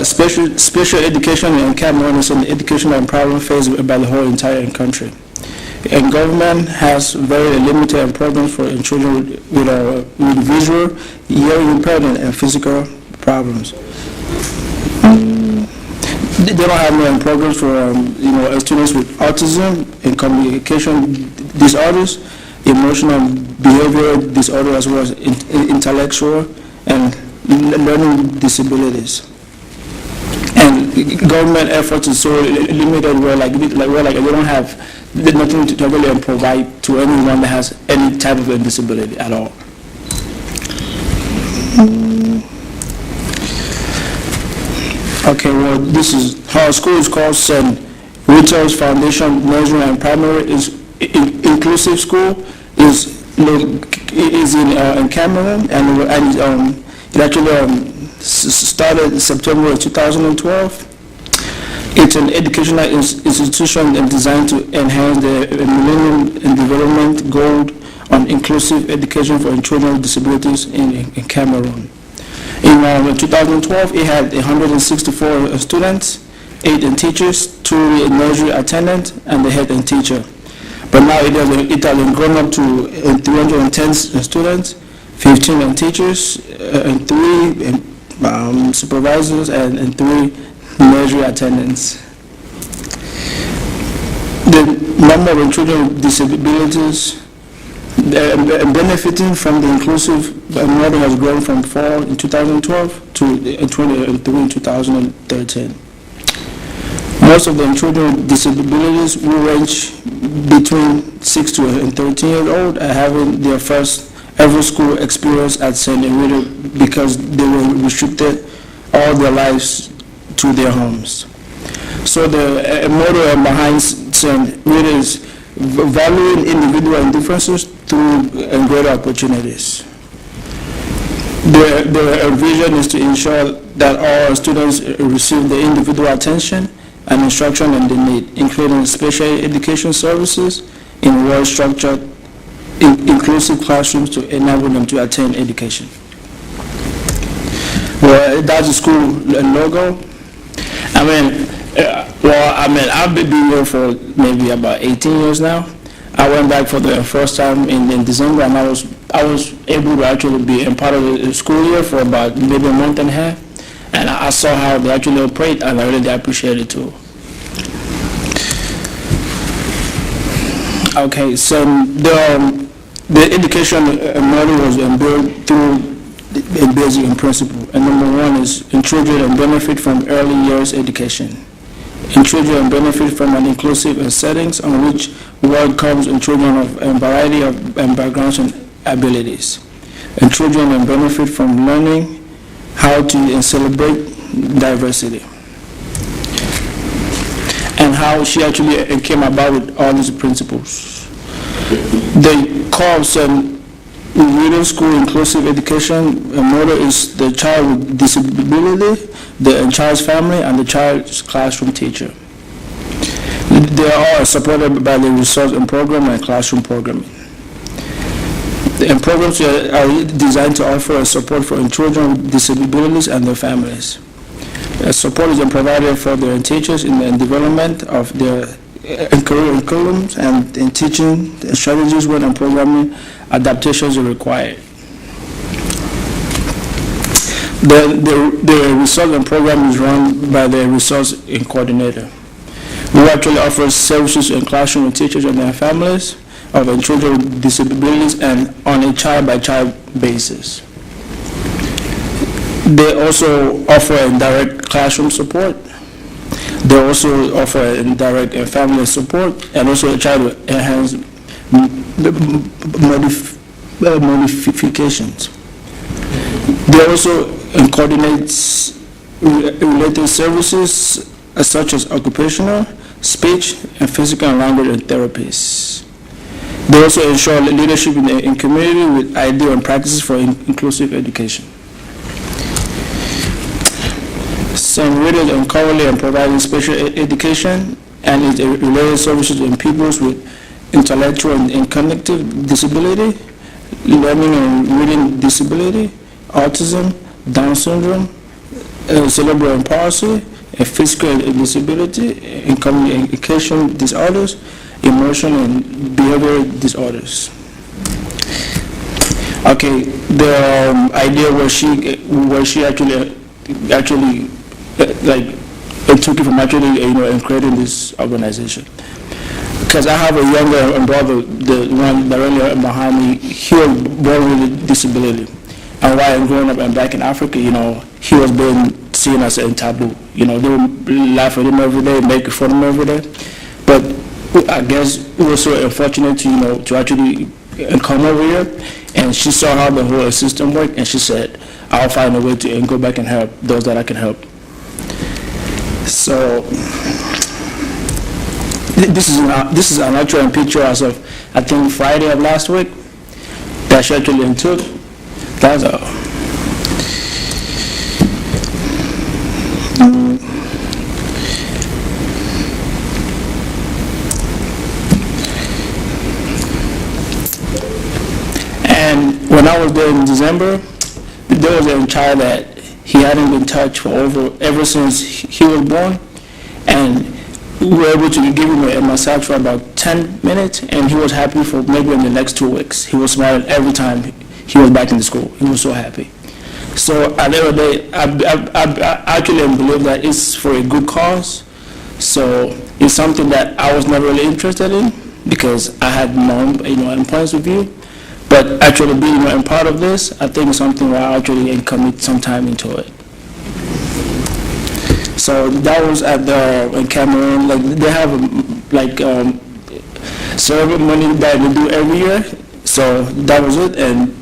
Special education in Cameroon is an educational problem faced by the whole entire country. And government has very limited programs for children with visual, hearing impairment, and physical problems. They don't have no programs for students with autism and communication disorders, emotional behavioral disorder, as well as intellectual and learning disabilities. And government efforts is so limited where they don't have nothing to really provide to anyone that has any type of a disability at all. Okay, well, this is our school is called St. Rita's Foundation Nursery and Primary Inclusive School is in Cameroon, and it actually started in September 2012. It's an educational institution designed to enhance the Millennium Development Goal on inclusive education for children with disabilities in Cameroon. In 2012, it had 164 students, 8 teachers, 2 nursery attendants, and the head and teacher. But now it has grown up to 310 students, 15 teachers, and 3 supervisors, and 3 nursery attendants. The number of children with disabilities benefiting from the inclusive model has grown from 4 in 2012 to 23 in 2013. Most of the children with disabilities will range between 6 to 13 years old and having their first ever school experience at St. Rita because they were restricted all their lives to their homes. So the motto behind St. Rita is valuing individual differences through greater opportunities. The vision is to ensure that all students receive the individual attention and instruction that they need, including special education services in well-structured, inclusive classrooms to enable them to attain education. Well, that's the school logo. I've been here for maybe about 18 years now. I went back for the first time in December, and I was able to actually be a part of the school year for about maybe a month and a half, and I saw how they actually operate, and I really appreciate it too. Okay, so the education model was built through a basic principle, and number 1 is children and benefit from early years education. And children benefit from an inclusive settings on which work comes in children of a variety of backgrounds and abilities. And children benefit from learning how to celebrate diversity. And how she actually came about with all these principles. The core of Middle School Inclusive Education model is the child with disability, the child's family, and the child's classroom teacher. They are supported by the resource and program and classroom programming. The programs are designed to offer support for children with disabilities and their families. Support is provided for their teachers in the development of their curriculums and in teaching strategies when and programming adaptations are required. The resource and program is run by the resource and coordinator, who actually offers services in classroom with teachers and their families of children with disabilities and on a child-by-child basis. They also offer direct classroom support. They also offer direct family support and also try to enhance modifications. They also coordinate related services such as occupational, speech, and physical and language therapies. They also ensure leadership in community with ideas and practices for inclusive education. St. Rita's currently providing special education and its related services in pupils with intellectual and cognitive disability, learning and reading disability, autism, Down syndrome, cerebral palsy, a physical disability, and communication disorders, emotion and behavioral disorders. Okay, the idea where she actually like it took it from actually and creating this organization. Because I have a younger brother, the one directly behind me, he was born with a disability. And while growing up and back in Africa, he was being seen as a taboo. They would laugh at him every day, make fun of him every day. But I guess it was so unfortunate to actually come over here. And she saw how the whole system worked, and she said, I'll find a way to go back and help those that I can help. So this is an actual picture as of, I think, Friday of last week that she actually took. That's all. And when I was there in December, there was a child that he hadn't been touched for ever since he was born, and we were able to give him a massage for about 10 minutes, and he was happy for maybe in the next 2 weeks. He was smiling every time he was back in the school. He was so happy. So at the end of the day, I actually believe that it's for a good cause. So it's something that I was not really interested in because I had my own points of view. But actually being a part of this, I think it's something where I actually commit some time into it. So that was in Cameroon. Like they have ceremony that they do every year. So that was it. And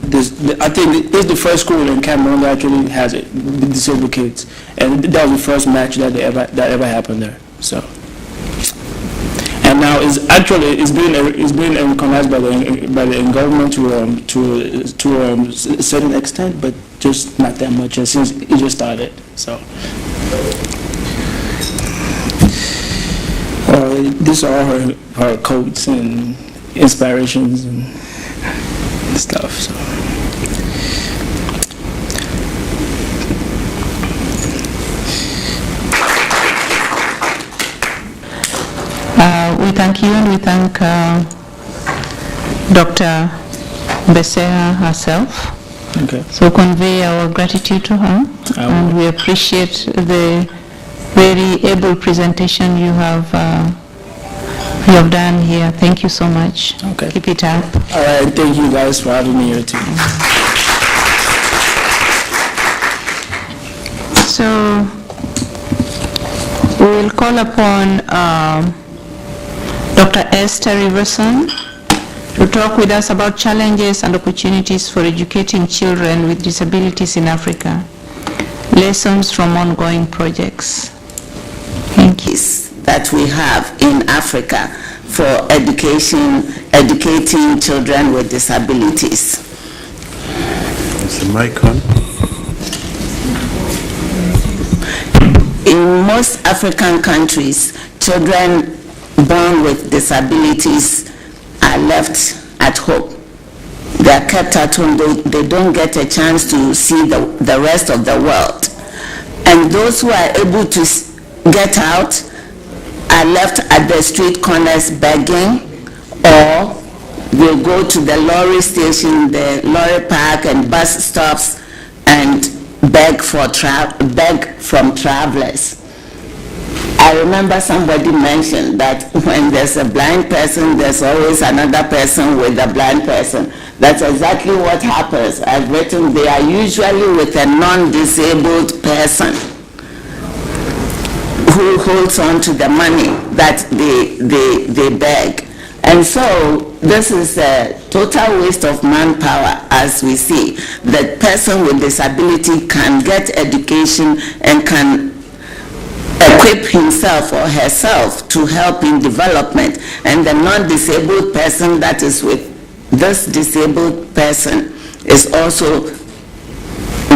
I think it's the first school in Cameroon that actually has it, the disabled kids. And that was the first match that ever happened there. So. And now it's been recognized by the government to a certain extent, but just not that much since it just started. So these are all her quotes and inspirations and stuff. So. We thank you and we thank Dr. Becerra herself. Okay. So convey our gratitude to her, and we appreciate the very able presentation you have done here. Thank you so much. Okay. Keep it up. All right. Thank you guys for having me here too. So we will call upon Dr. Esther Riverson to talk with us about challenges and opportunities for educating children with disabilities in Africa. Lessons from ongoing projects. Thank you. That we have in Africa for educating children with disabilities. Is the mic on? In most African countries, children born with disabilities are left at home. They are kept at home. They don't get a chance to see the rest of the world. And those who are able to get out are left at the street corners begging, or they go to the lorry station, the lorry park and bus stops and beg from travelers. I remember somebody mentioned that when there's a blind person, there's always another person with a blind person. That's exactly what happens. I've written they are usually with a non-disabled person who holds on to the money that they beg. And so this is a total waste of manpower, as we see. The person with disability can get education and can equip himself or herself to help in development, and the non-disabled person that is with this disabled person is also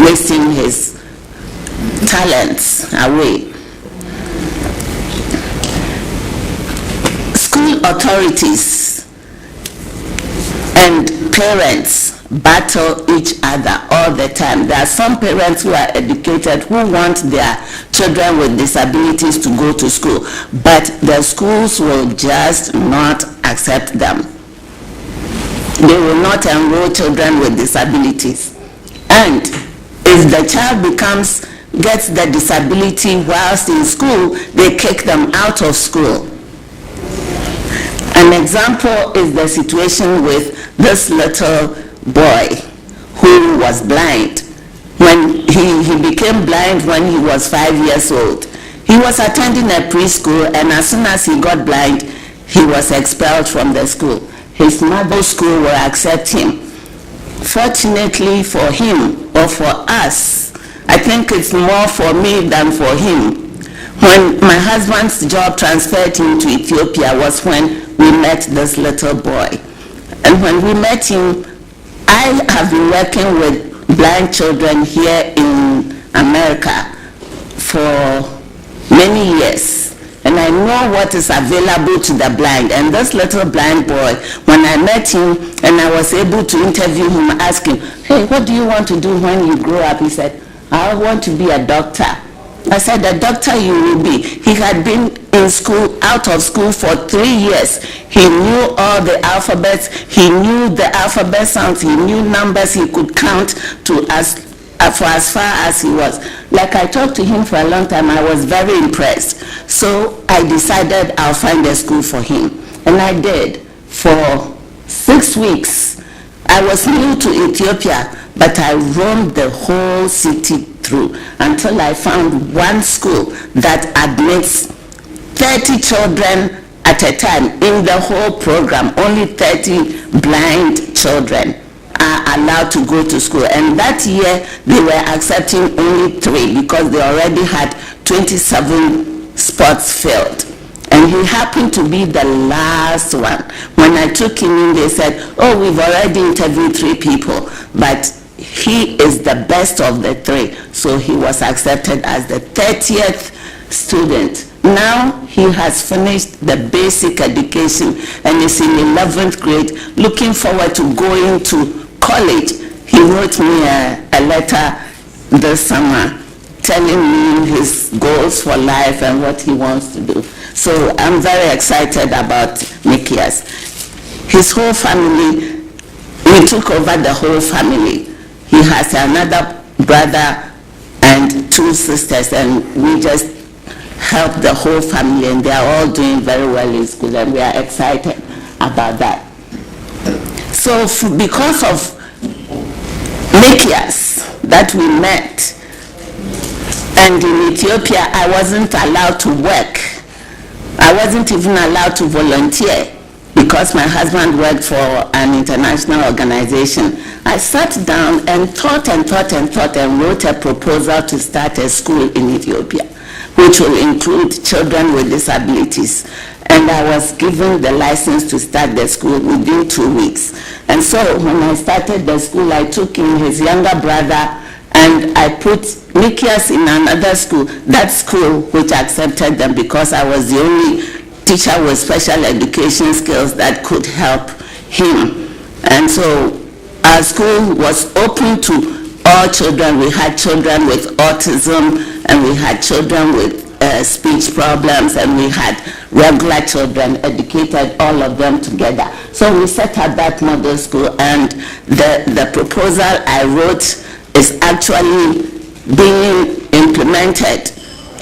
wasting his talents away. School authorities and parents battle each other all the time. There are some parents who are educated who want their children with disabilities to go to school, but the schools will just not accept them. They will not enroll children with disabilities. And if the child gets the disability whilst in school, they kick them out of school. An example is the situation with this little boy who was blind. When he became blind when he was 5 years old. He was attending a preschool, and as soon as he got blind, he was expelled from the school. His mother's school will accept him. Fortunately for him, or for us, I think it's more for me than for him. When my husband's job transferred him to Ethiopia was when we met this little boy. And when we met him, I have been working with blind children here in America for many years. And I know what is available to the blind. And this little blind boy, when I met him and I was able to interview him, ask him, hey, what do you want to do when you grow up? He said, I want to be a doctor. I said, a doctor you will be. He had been in school, out of school for 3 years. He knew all the alphabets. He knew the alphabet sounds. He knew numbers. He could count to for as far as he was. Like I talked to him for a long time, I was very impressed. So I decided I'll find a school for him. And I did. For 6 weeks, I was new to Ethiopia, but I roamed the whole city through until I found one school that admits 30 children at a time in the whole program. Only 30 blind children are allowed to go to school. And that year, they were accepting only 3 because they already had 27 spots filled. And he happened to be the last one. When I took him in, they said, oh, we've already interviewed 3 people, but he is the best of the 3. So he was accepted as the 30th student. Now he has finished the basic education and is in 11th grade, looking forward to going to college. He wrote me a letter this summer telling me his goals for life and what he wants to do. So I'm very excited about Nikias. His whole family, we took over the whole family. He has another brother and 2 sisters, and we just help the whole family, and they are all doing very well in school, and we are excited about that. So because of Nikias that we met, and in Ethiopia I wasn't allowed to work. I wasn't even allowed to volunteer because my husband worked for an international organization. I sat down and thought and wrote a proposal to start a school in Ethiopia, which will include children with disabilities. And I was given the license to start the school within 2 weeks. And so when I started the school, I took in his younger brother and I put Nikias in another school, that school which accepted them because I was the only teacher with special education skills that could help him. And so our school was open to all children. We had children with autism, and we had children with speech problems, and we had regular children, educated all of them together. So we set up that model school, and the proposal I wrote is actually being implemented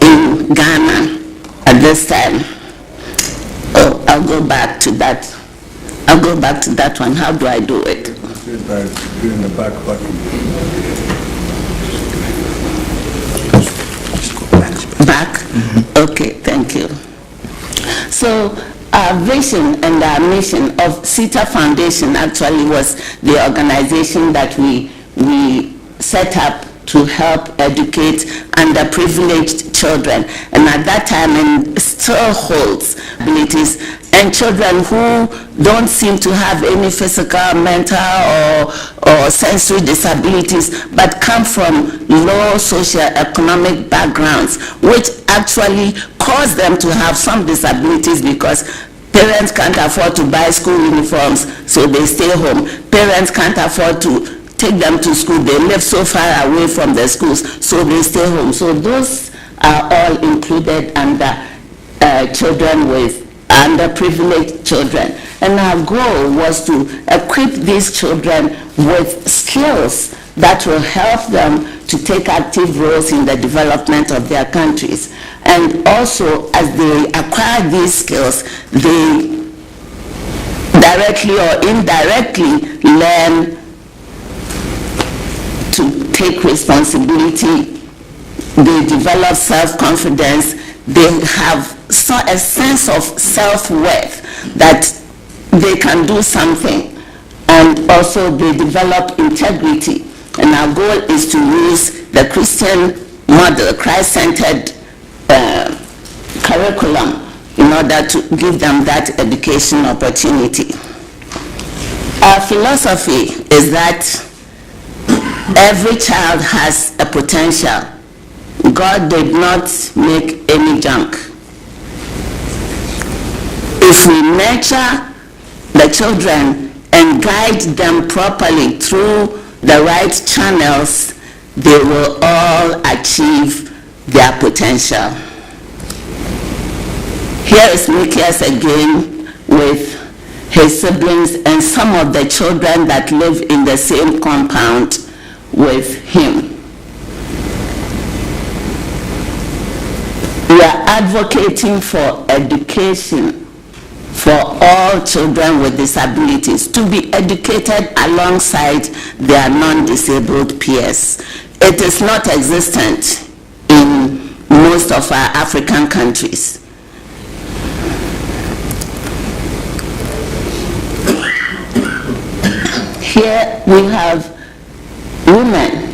in Ghana at this time. Oh, I'll go back to that. I'll go back to that one. How do I do it? By doing the back button. Back? Mm-hmm. Okay, thank you. So our vision and our mission of Cita Foundation actually was the organization that we set up to help educate underprivileged children, and at that time, and still holds abilities, and children who don't seem to have any physical, mental, or sensory disabilities, but come from low socioeconomic backgrounds, which actually cause them to have some disabilities because Parents can't afford to buy school uniforms, so they stay home. Parents can't afford to take them to school. They live so far away from the schools, so they stay home. So those are all included under children with underprivileged children. And our goal was to equip these children with skills that will help them to take active roles in the development of their countries. And also, as they acquire these skills, they directly or indirectly learn to take responsibility. They develop self-confidence. They have a sense of self-worth that they can do something. And also they develop integrity. And our goal is to use the Christian model, Christ-centered curriculum in order to give them that education opportunity. Our philosophy is that every child has a potential. God did not make any junk. If we nurture the children and guide them properly through the right channels, they will all achieve their potential. Here is Mikias again with his siblings and some of the children that live in the same compound with him. We are advocating for education for all children with disabilities to be educated alongside their non-disabled peers. It is not existent in most of our African countries. Here we have women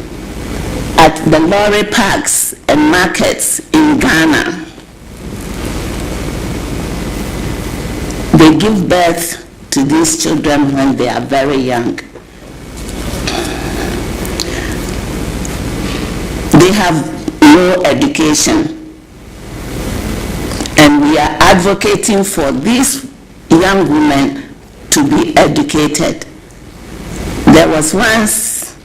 at the lorry parks and markets in Ghana. They give birth to these children when they are very young. They have no education. And we are advocating for these young women to be educated. There was once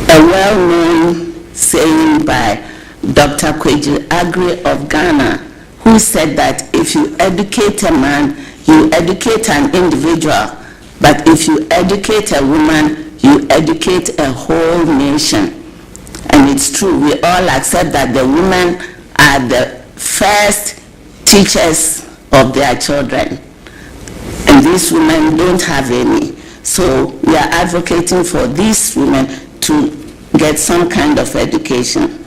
a well-known saying by Dr. Kweju Agri of Ghana, who said that if you educate a man, you educate an individual, but if you educate a woman, you educate a whole nation. And it's true, we all accept that the women are the first teachers of their children, and these women don't have any. So we are advocating for these women to get some kind of education.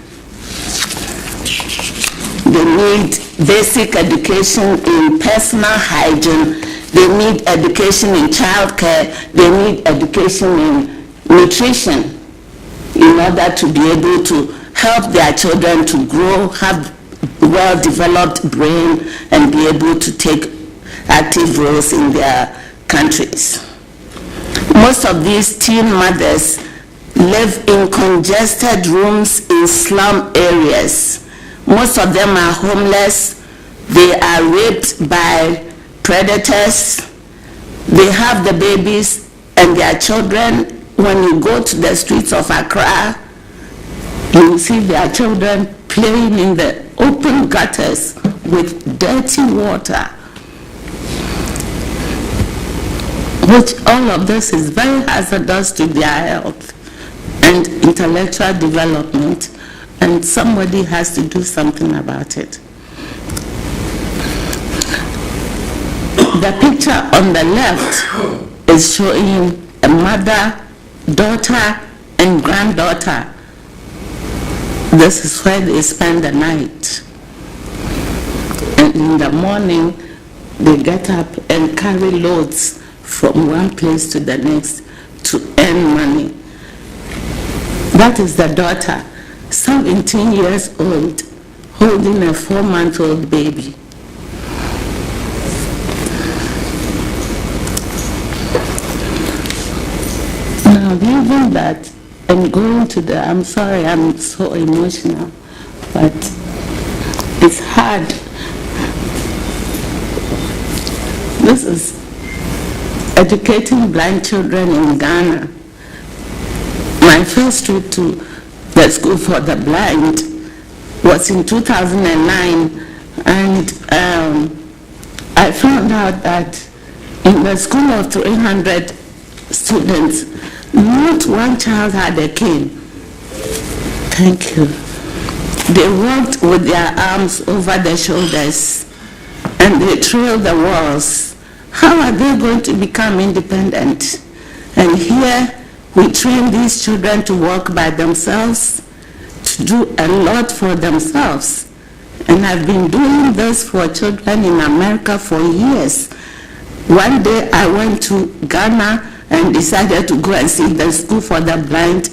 They need basic education in personal hygiene. They need education in childcare. They need education in nutrition in order to be able to help their children to grow, have well-developed brain, and be able to take active roles in their countries. Most of these teen mothers live in congested rooms in slum areas. Most of them are homeless. They are raped by predators. They have the babies and their children. When you go to the streets of Accra, you will see their children playing in the open gutters with dirty water. Which all of this is very hazardous to their health and intellectual development, and somebody has to do something about it. The picture on the left is showing a mother, daughter, and granddaughter. This is where they spend the night. And in the morning, they get up and carry loads from one place to the next to earn money. That is the daughter, 17 years old, holding a 4-month-old baby. Now, leaving that and going to the, I'm sorry, I'm so emotional, but it's hard This is educating blind children in Ghana. My first trip to the School for the Blind was in 2009, and I found out that in the school of 300 students, not one child had a cane. Thank you. They walked with their arms over their shoulders and they trailed the walls. How are they going to become independent? And here we train these children to walk by themselves, to do a lot for themselves. And I've been doing this for children in America for years. One day I went to Ghana and decided to go and see the School for the Blind,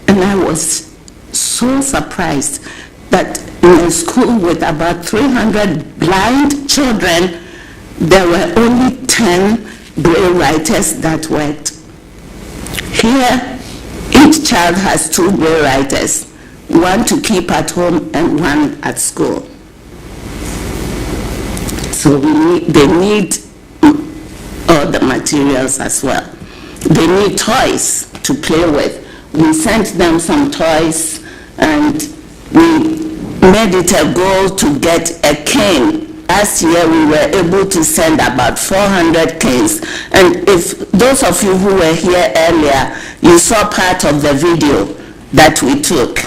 and I was so surprised that in a school with about 300 blind children, there were only 10 braille writers that worked. Here, each child has 2 braille writers, one to keep at home and one at school. So they need all the materials as well. They need toys to play with. We sent them some toys, and we made it a goal to get a cane. Last year we were able to send about 400 canes. And if those of you who were here earlier, you saw part of the video that we took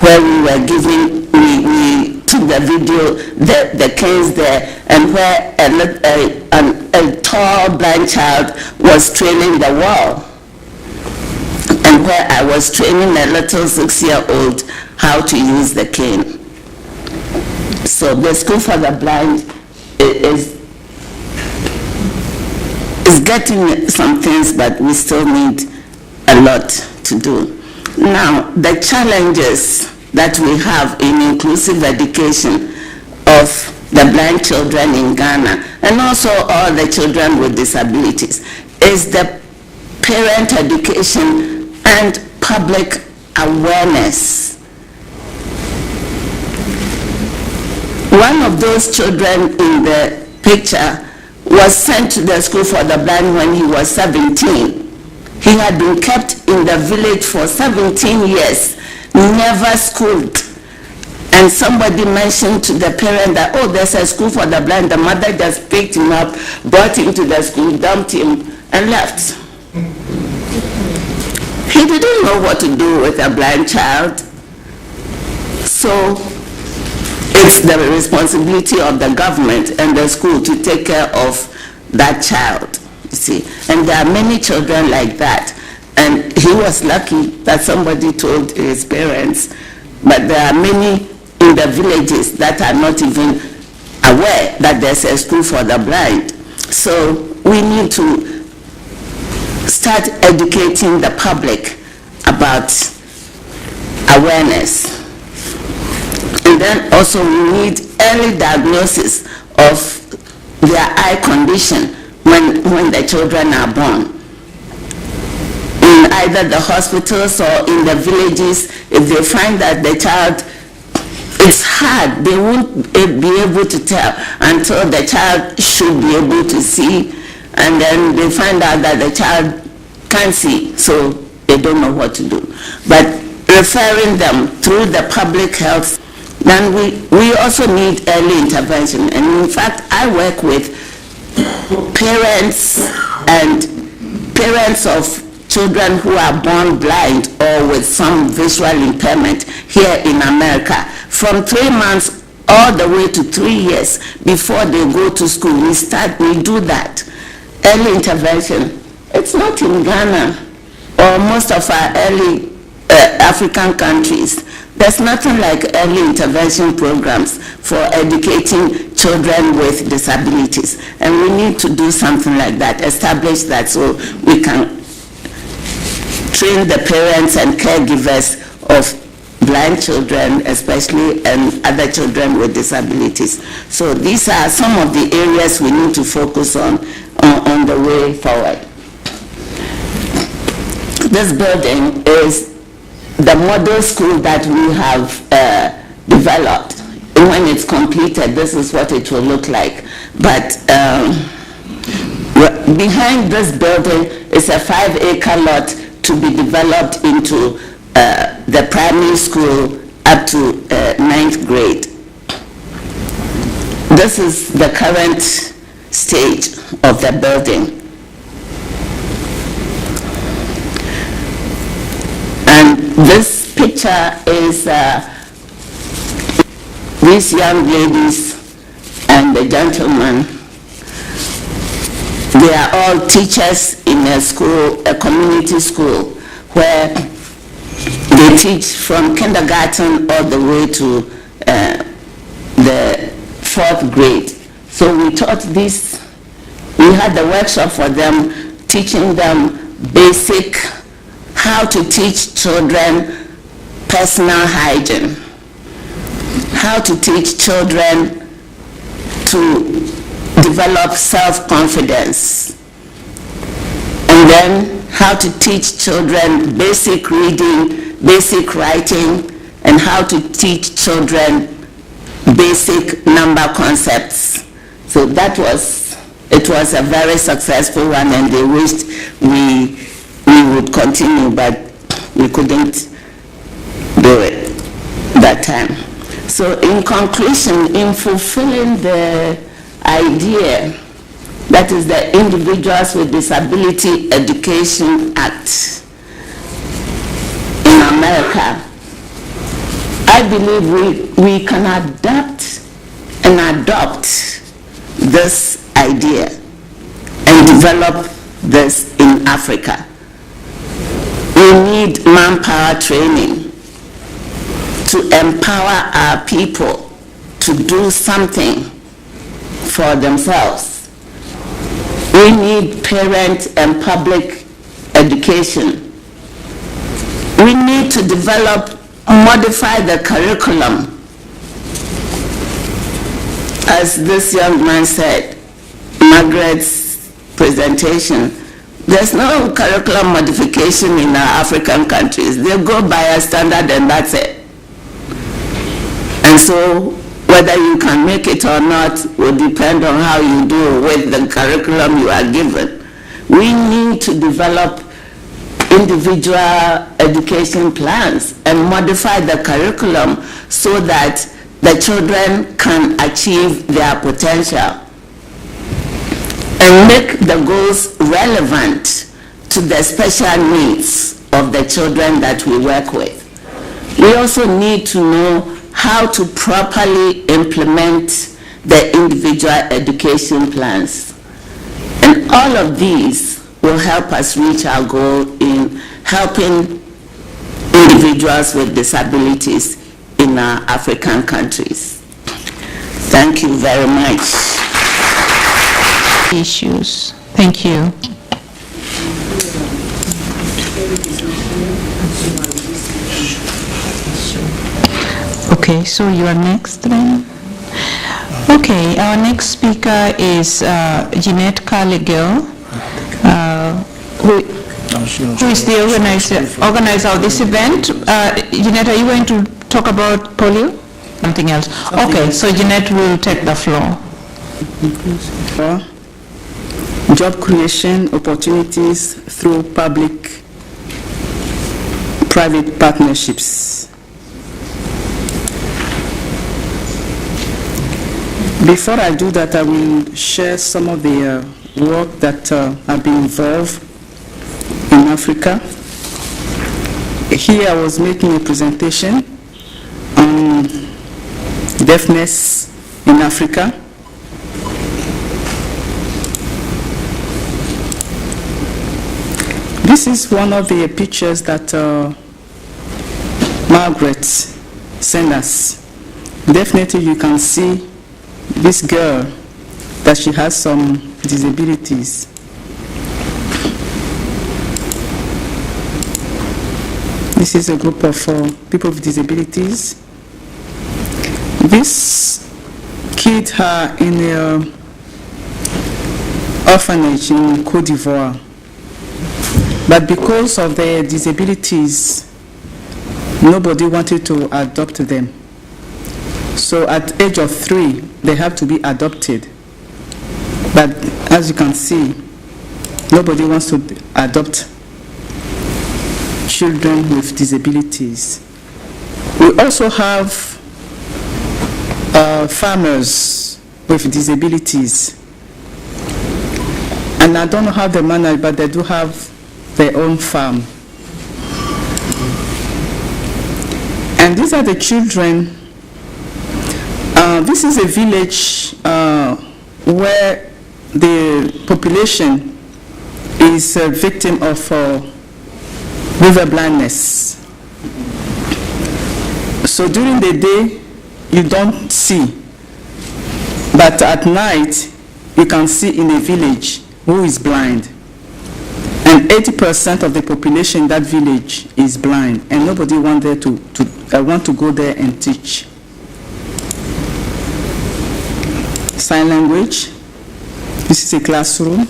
where we were giving, we took the video, the canes there, and where a tall blind child was trailing the wall, and where I was training a little 6-year-old how to use the cane. So the School for the Blind is getting some things, but we still need a lot to do. Now, the challenges that we have in inclusive education of the blind children in Ghana, and also all the children with disabilities, is the parent education and public awareness. One of those children in the picture was sent to the School for the Blind when he was 17. He had been kept in the village for 17 years, never schooled. And somebody mentioned to the parent that, oh, there's a School for the Blind. The mother just picked him up, brought him to the school, dumped him, and left. He didn't know what to do with a blind child. So it's the responsibility of the government and the school to take care of that child, you see. And there are many children like that. And he was lucky that somebody told his parents, but there are many in the villages that are not even aware that there's a School for the Blind. So we need to start educating the public about awareness. And then also we need early diagnosis of their eye condition when the children are born. In either the hospitals or in the villages, if they find that the child, it's hard, they won't be able to tell until the child should be able to see, and then they find out that the child can't see, so they don't know what to do. But referring them through the public health, then we also need early intervention. And in fact, I work with parents of children who are born blind or with some visual impairment here in America. From 3 months all the way to 3 years before they go to school, we do that. Early intervention. It's not in Ghana or most of our early African countries. There's nothing like early intervention programs for educating children with disabilities. And we need to do something like that, establish that, so we can train the parents and caregivers of blind children, especially, and other children with disabilities. So these are some of the areas we need to focus on the way forward. This building is the model school that we have developed. When it's completed, this is what it will look like. But behind this building is a 5-acre lot to be developed into the primary school up to 9th grade. This is the current stage of the building. And this picture is these young ladies and the gentleman. They are all teachers in a school, a community school, where they teach from kindergarten all the way to the 4th grade. So we taught this, we had the workshop for them, teaching them basic, how to teach children personal hygiene, how to teach children to develop self-confidence, and then how to teach children basic reading, basic writing, and how to teach children basic number concepts. So that was, it was a very successful one, and they wished we would continue, but we couldn't do it that time. So in conclusion, in fulfilling the idea, that is the Individuals with Disability Education Act in America, I believe we can adapt and adopt this idea and develop this in Africa. We need manpower training to empower our people to do something for themselves. We need parent and public education. We need to develop, modify the curriculum. As this young man said, Margaret's presentation, there's no curriculum modification in our African countries. They go by a standard and that's it. And so whether you can make it or not will depend on how you do with the curriculum you are given. We need to develop individual education plans and modify the curriculum so that the children can achieve their potential and make the goals relevant to the special needs of the children that we work with. We also need to know how to properly implement the individual education plans. And all of these will help us reach our goal in helping individuals with disabilities in our African countries. Thank you very much. Issues. Thank you. Okay, so you are next then. Okay, our next speaker is Jeanette Carligill, who is the organizer of this event. Jeanette, are you going to talk about polio? Something else. Okay, so Jeanette will take the floor. Job creation opportunities through public-private partnerships. Before I do that, I will share some of the work that I've been involved in Africa. Here I was making a presentation on deafness in Africa. This is one of the pictures that Margaret sent us. Definitely you can see this girl, that she has some disabilities. This is a group of people with disabilities. This kid are in an orphanage in Côte d'Ivoire. But because of their disabilities, nobody wanted to adopt them. So at age of 3, they have to be adopted. But as you can see, Nobody wants to adopt children with disabilities. We also have farmers with disabilities. And I don't know how they manage, but they do have their own farm. And these are the children. This is a village where the population is a victim of river blindness. So during the day, you don't see. But at night, you can see in a village who is blind. And 80% of the population in that village is blind, and nobody want to go there and teach. Sign language. This is a classroom.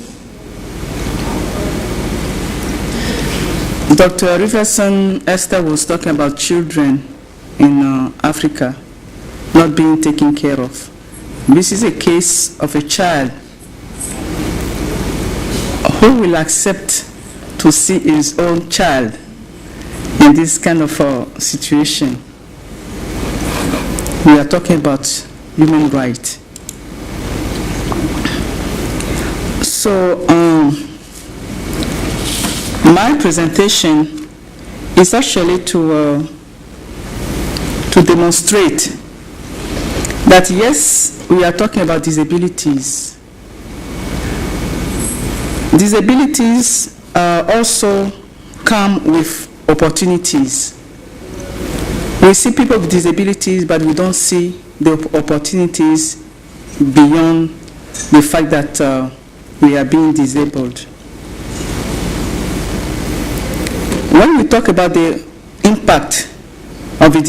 Dr. Riverson Esther was talking about children in Africa not being taken care of. This is a case of a child who will accept to see his own child in this kind of situation. We are talking about human rights. So my presentation is actually to demonstrate that yes, we are talking about disabilities. Disabilities also come with opportunities. We see people with disabilities, but we don't see the opportunities beyond the fact that we are being disabled. When we talk about the impact of the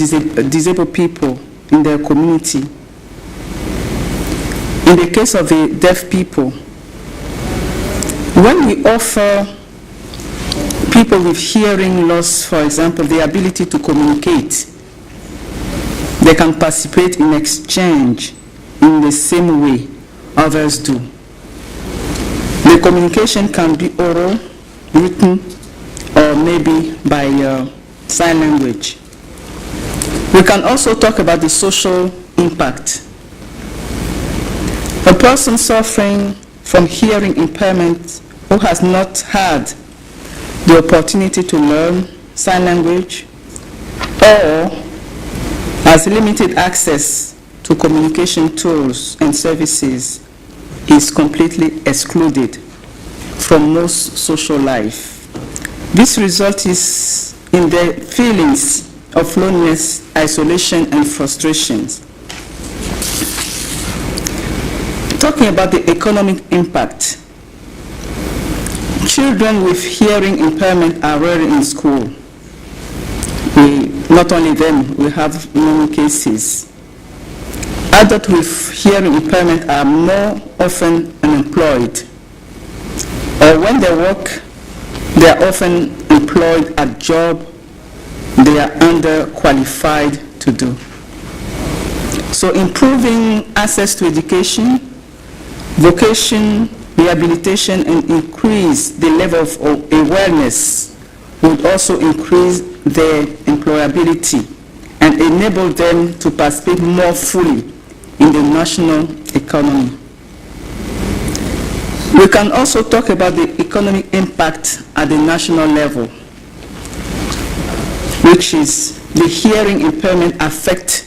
disabled people in their community, in the case of the deaf people, when we offer people with hearing loss, for example, the ability to communicate, they can participate in exchange in the same way others do. The communication can be oral, written, or maybe by sign language. We can also talk about the social impact. A person suffering from hearing impairment who has not had the opportunity to learn sign language or has limited access to communication tools and services is completely excluded from most social life. This result is in their feelings of loneliness, isolation, and frustrations. Talking about the economic impact, children with hearing impairment are rarely in school. Not only them, we have many cases. Adults with hearing impairment are more often unemployed, or when they work, they are often employed at jobs they are underqualified to do. So improving access to education, vocation, rehabilitation, and increase the level of awareness would also increase their employability and enable them to participate more fully in the national economy. We can also talk about the economic impact at the national level, which is the hearing impairment affect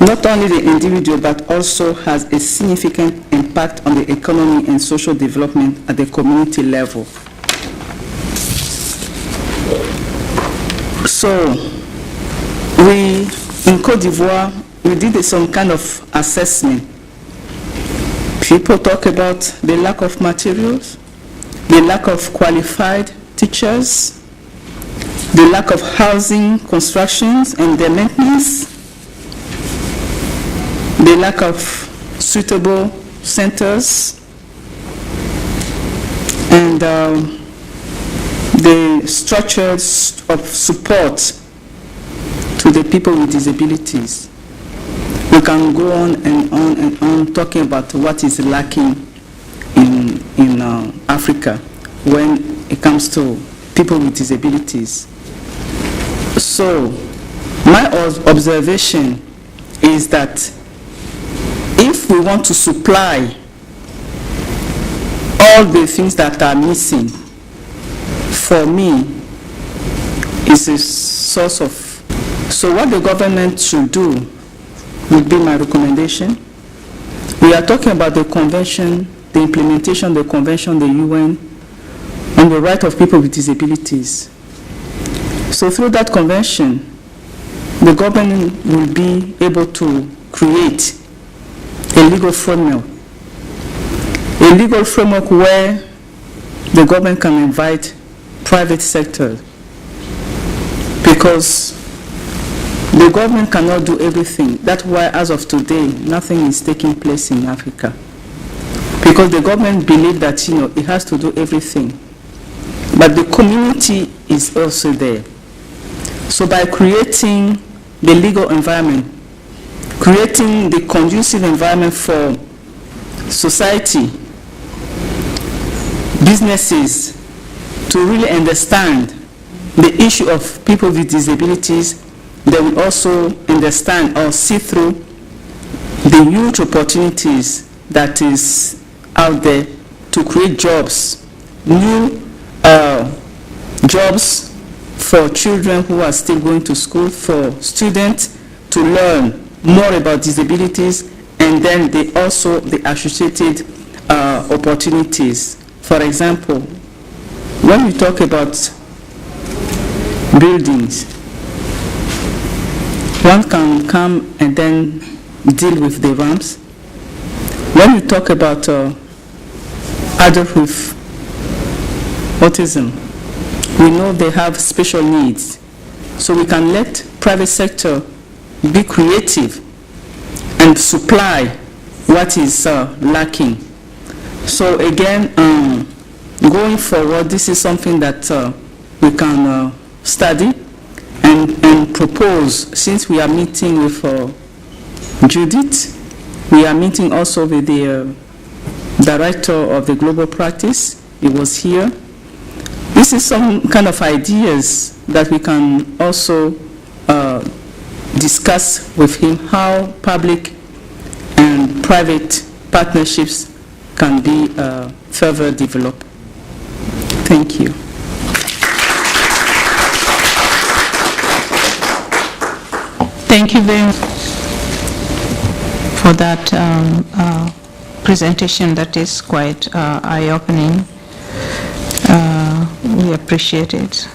not only the individual but also has a significant impact on the economy and social development at the community level. So we, in Côte d'Ivoire, we did some kind of assessment. People talk about the lack of materials, the lack of qualified teachers, the lack of housing constructions and their maintenance, the lack of suitable centers, and the structures of support to the people with disabilities. We can go on and on and on talking about what is lacking in Africa when it comes to people with disabilities. So, my observation is that if we want to supply all the things that are missing, for me, is a source of. So what the government should do would be my recommendation. We are talking about the convention, the implementation of the convention, the UN, on the right of people with disabilities. So through that convention, the government will be able to create a legal framework where the government can invite private sector, because the government cannot do everything. That's why, as of today, nothing is taking place in Africa, because the government believes that it has to do everything, but the community is also there. So by creating the legal environment, creating the conducive environment for society, businesses to really understand the issue of people with disabilities, they will also understand or see through the huge opportunities that is out there to create jobs, new jobs for children who are still going to school, for students to learn more about disabilities, and then the associated opportunities. For example, when we talk about buildings, one can come and then deal with the ramps. When we talk about adults with autism, we know they have special needs. So we can let private sector be creative and supply what is lacking. So again, going forward, this is something that we can study and propose. Since we are meeting with Judith, we are meeting also with the director of the global practice. He was here. This is some kind of ideas that we can also discuss with him, how public and private partnerships can be further developed. Thank you. Thank you very much for that presentation that is quite eye-opening. We appreciate it.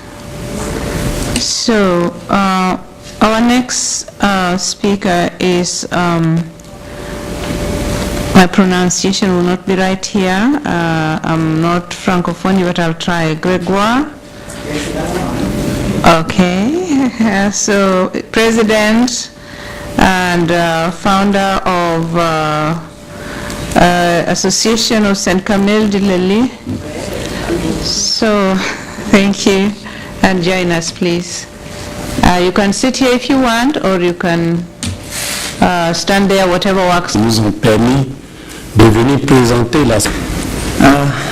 So our next speaker is, my pronunciation will not be right here. I'm not Francophone, but I'll try. Gregoire. Okay. So president and founder of Association of Saint Camille de Lely. So thank you, and join us, please. You can sit here if you want, or you can stand there, whatever works. Nous ont permis de venir présenter la.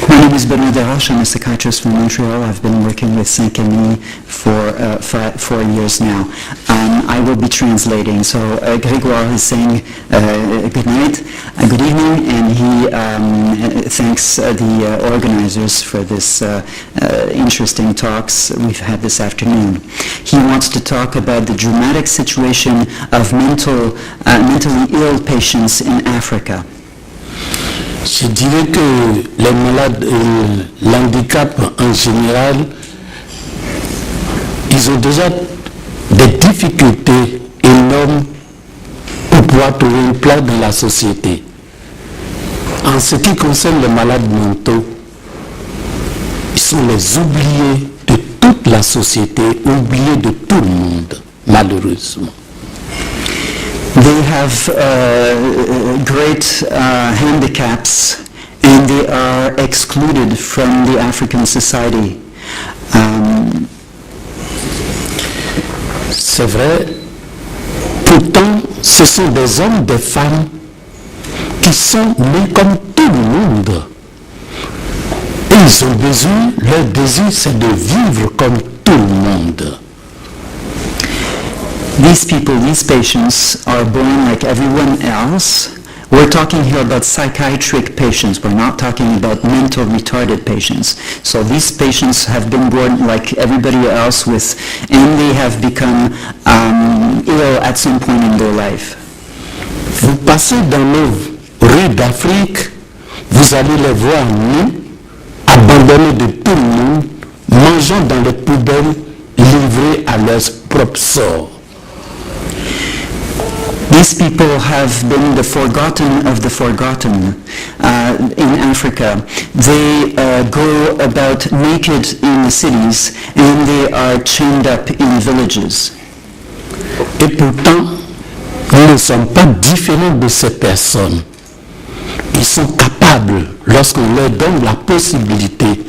My name is Benoit Desroches. I'm a psychiatrist from Montreal. I've been working with Saint Camille for 4 years now. I will be translating. So Grégoire is saying good night, good evening, and he thanks the organizers for this interesting talks we've had this afternoon. He wants to talk about the dramatic situation of mentally ill patients in Africa. Je dirais que les malades, l'handicap en général, ils ont déjà des difficultés énormes pour pouvoir trouver une place dans la société. En ce qui concerne les malades mentaux, ils sont les oubliés de toute la société, oubliés de tout le monde, malheureusement. They have great handicaps, and they are excluded from the African society. C'est vrai, pourtant ce sont des hommes, des femmes qui sont nés comme tout le monde. Et Ils ont besoin, leur désir, c'est de vivre comme tout le monde. These people, these patients, are born like everyone else. We're talking here about psychiatric patients. We're not talking about mental retarded patients. So these patients have been born like everybody else and they have become ill at some point in their life. Vous passez dans nos rues d'Afrique, vous allez les voir nus, abandonnés de tout le monde, mangeant dans les poubelles, livrés à leur propre sort. These people have been the forgotten of the forgotten in Africa. They go about naked in the cities and they are chained up in villages. Et pourtant, nous ne sommes pas différents de ces personnes. Ils sont capables, lorsqu'on leur donne la possibilité,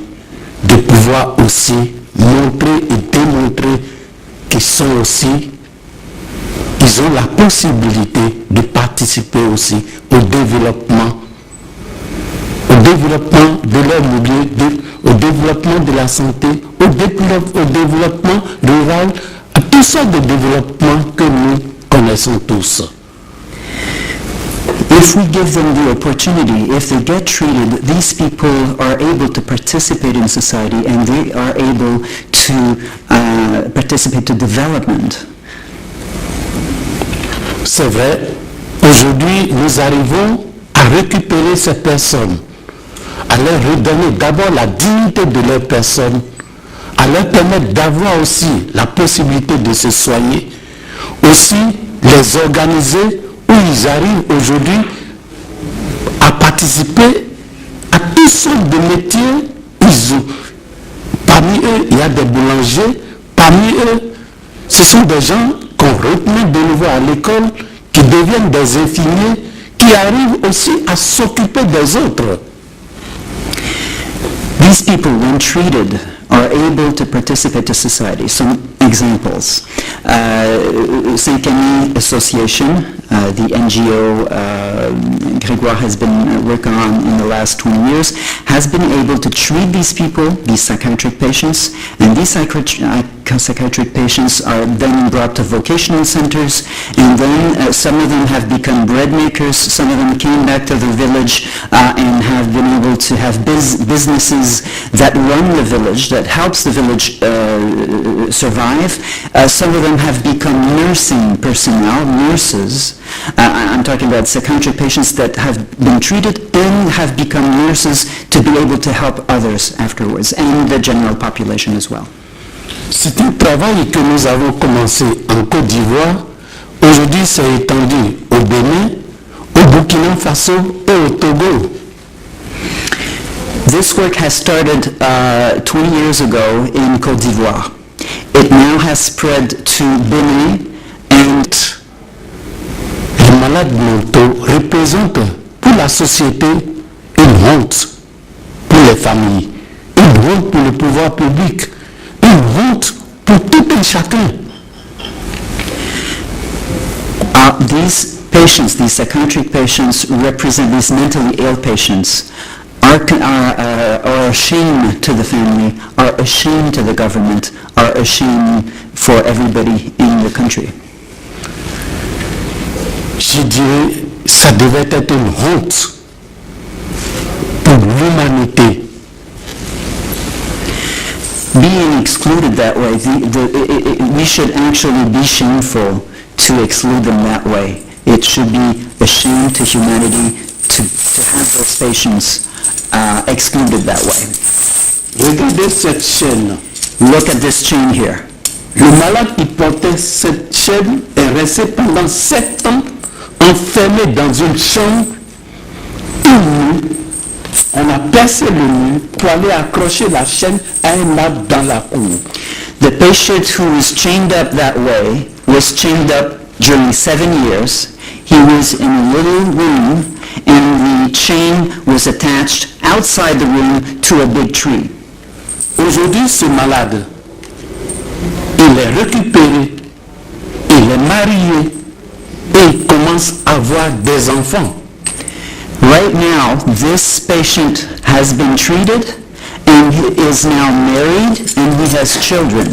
de pouvoir aussi montrer et démontrer qu'ils sont aussi, ils ont la possibilité de participer aussi au développement de leur milieu, au développement de la santé, au développement rural, à tout sortes de développement que nous connaissons tous. If we give them the opportunity, if they get treated, these people are able to participate in society and they are able to participate to development. C'est vrai, aujourd'hui nous arrivons à récupérer ces personnes, à leur redonner d'abord la dignité de leur personne, à leur permettre d'avoir aussi la possibilité de se soigner, aussi les organiser où ils arrivent aujourd'hui à participer à toutes sortes de métiers. Parmi eux, il y a des boulangers, parmi eux, ce sont des gens qu'on retenait de nouveau à l'école, qui deviennent des infirmiers, qui arrivent aussi à s'occuper des autres. These people, when treated, are able to participate to society. Some examples. St. Camille Association, the NGO Grégoire has been working on in the last 20 years, has been able to treat these people, these psychiatric patients, and these psychiatric patients are then brought to vocational centers, and then some of them have become bread makers, some of them came back to the village and have been able to have businesses that run the village, that helps the village survive. Some of them have become nursing personnel, nurses. I'm talking about psychiatric patients that have been treated and have become nurses to be able to help others afterwards, and the general population as well. C'est un travail que nous avons commencé en Côte d'Ivoire. Aujourd'hui, c'est étendu au Bénin, au Burkina Faso et au Togo. This work has started 20 years ago in Côte d'Ivoire. It now has spread to Benin, and les malades mentaux représentent pour la société une honte pour les familles, une honte pour le pouvoir public, une honte pour tout un chacun. These patients, these psychiatric patients represent these mentally ill patients, are a shame to the family, are a shame to the government, are a shame for everybody in the country. Je dirais, ça devait être une honte pour l'humanité. Being excluded that way, we should actually be shameful to exclude them that way. It should be a shame to humanity to have those patients excluded that way. Regardez cette chaîne. Look at this chain here. Le malade qui portait cette chaîne est resté pendant 7 ans enfermé dans une chambre où on a percé le mur pour aller accrocher la chaîne à un arbre dans la cour. The patient who was chained up that way was chained up during 7 years. He was in a little room and the chain was attached outside the room to a big tree. Aujourd'hui, ce malade, il est récupéré, il est marié et il commence à avoir des enfants. Right now, this patient has been treated and he is now married and he has children.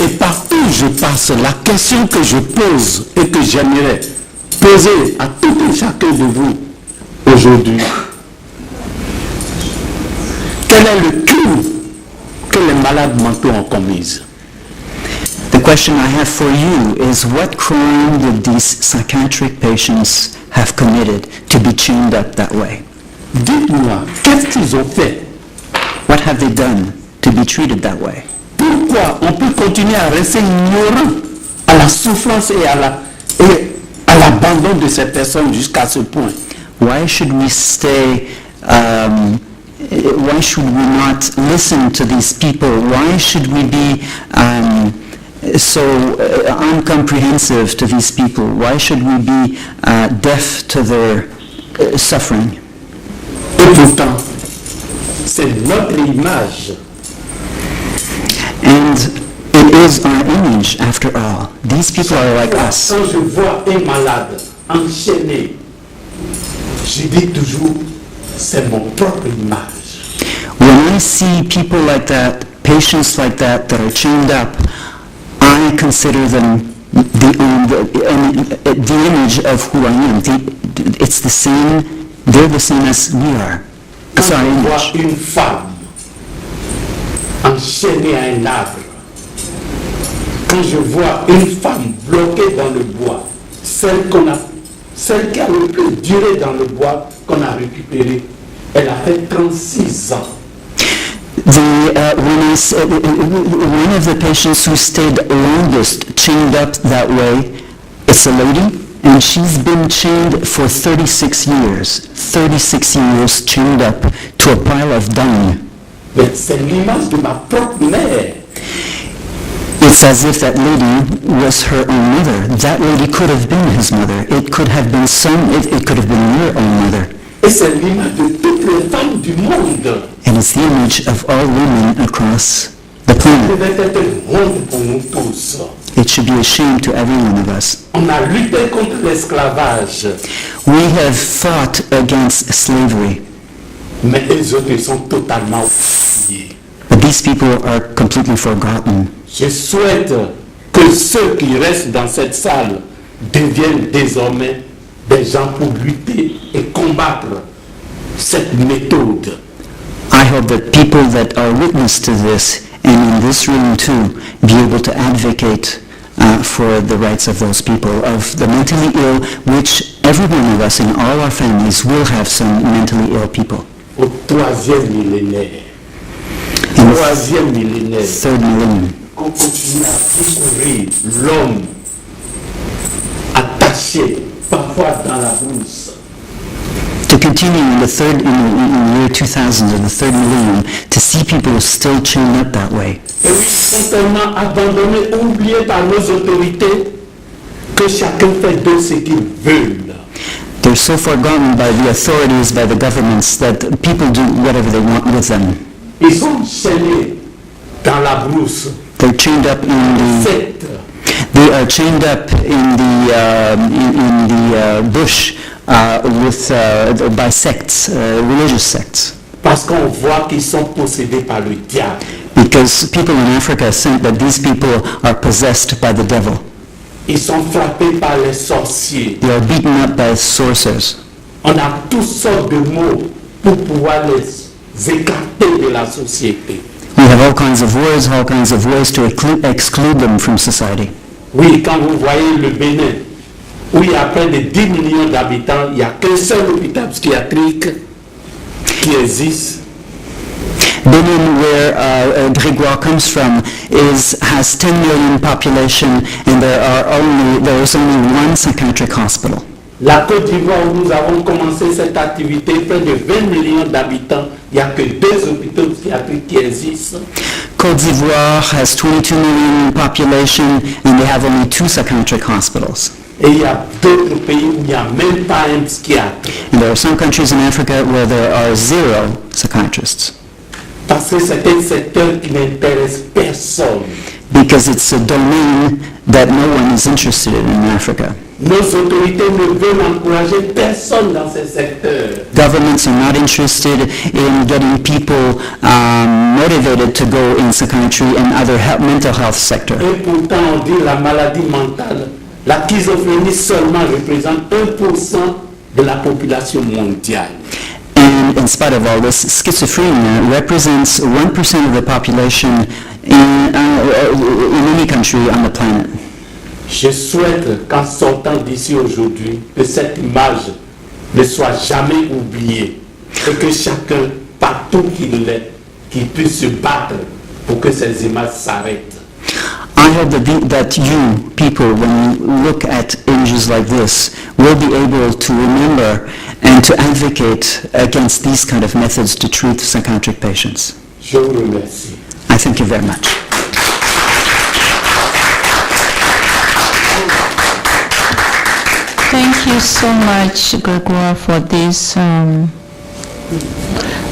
Et partout où je passe, la question que je pose et que j'aimerais poser à tout et chacun de vous aujourd'hui, quel est le crime que les malades mentaux ont commis? The question I have for you is, what crime did these psychiatric patients have committed to be chained up that way? Dites-moi, qu'est-ce qu'ils ont fait? What have they done to be treated that way? Pourquoi on peut continuer à rester ignorant à la souffrance et à l'abandon de ces personnes jusqu'à ce point? Why should we why should we not listen to these people? Why should we be so uncomprehensive to these people? Why should we be deaf to their suffering? Et pourtant, c'est notre image. And it is our image, after all. These people are like us. Quand je vois un malade enchaîné, je dis toujours, c'est mon propre image. When I see people like that, patients like that are chained up, I consider them the image of who I am. It's the same, they're the same as we are. Quand It's our je vois image. une femme enchaînée à un arbre, quand je vois une femme bloquée dans le bois, celle qui a le plus duré dans le bois qu'on a récupéré, elle a fait 36 ans. One of the patients who stayed longest chained up that way, it's a lady, and she's been chained for 36 years. 36 years chained up to a pile of dung. Mais c'est l'image de ma propre mère. It's as if that lady was her own mother. That lady could have been his mother. It could have been it could have been your own mother. Et c'est l'image de toutes les femmes du monde. And it's the image of all women across the Ça planet. devait être honte pour nous tous. It should be a shame to every one of us. On a lutté contre l'esclavage, We have fought against slavery, mais les autres sont totalement oubliés. but these people are completely forgotten. Je souhaite que ceux qui restent dans cette salle deviennent désormais des gens pour lutter et combattre cette méthode. I hope that people that are witness to this, and in this room too, be able to advocate for the rights of those people, of the mentally ill, which every one of us in all our families will have some mentally ill people. Au troisième millénaire, In the troisième millénaire, third millennium, qu'on continue à découvrir l'homme attaché, parfois dans la brousse. to continue in the year 2000, or the third millennium, to see people still chained up that way. Et oui, ils sont tellement abandonnés, oubliés par nos autorités, que chacun fait de ce qu'il veut. They're so forgotten by the authorities, by the governments, that people do whatever they want with them. Ils sont enchaînés dans la brousse. They're chained up in the Secte. They are chained up in the bush by sects, religious sects, Parce qu'on voit qu'ils sont possédés par le diable. because people in Africa think that these people are possessed by the devil. Ils sont frappés par les sorciers. They are beaten up by sorcerers. On a toutes sortes de mots pour pouvoir les écarter de la société. We have all kinds of ways to exclude them from society. Oui, quand vous voyez le Bénin, où il y a près de 10 millions d'habitants, il n'y a qu'un seul hôpital psychiatrique qui existe. Benin, where Grégoire comes from, has 10 million population, and there is only one psychiatric hospital. La Côte d'Ivoire, où nous avons commencé cette activité, près de 20 millions d'habitants, il n'y a que 2 hôpitaux psychiatriques qui existent. Côte d'Ivoire has 22 million population, and they have only 2 psychiatric hospitals. Et il y a d'autres pays où il n'y a même pas un psychiatre. And there are some countries in Africa where there are 0 psychiatrists, Parce que c'est un secteur qui n'intéresse personne. because it's a domain that no one is interested in Africa. Nos autorités ne veulent encourager personne dans ces secteurs. Governments are not interested in getting people motivated to go in psychiatry and other mental health sector. Et pourtant, on dit la maladie mentale, la schizophrénie seulement représente 1% de la population mondiale. And in spite of all this, schizophrenia represents 1% of the population in any country on the planet. Je souhaite qu'en sortant d'ici aujourd'hui, que cette image ne soit jamais oubliée et que chacun, partout qu'il est, qu'il puisse se battre pour que ces images s'arrêtent. I hope that you, people, when you look at images like this, will be able to remember and to advocate against these kind of methods to treat psychiatric patients. Je vous remercie. I thank you very much. Thank you so much, Gregoire, for this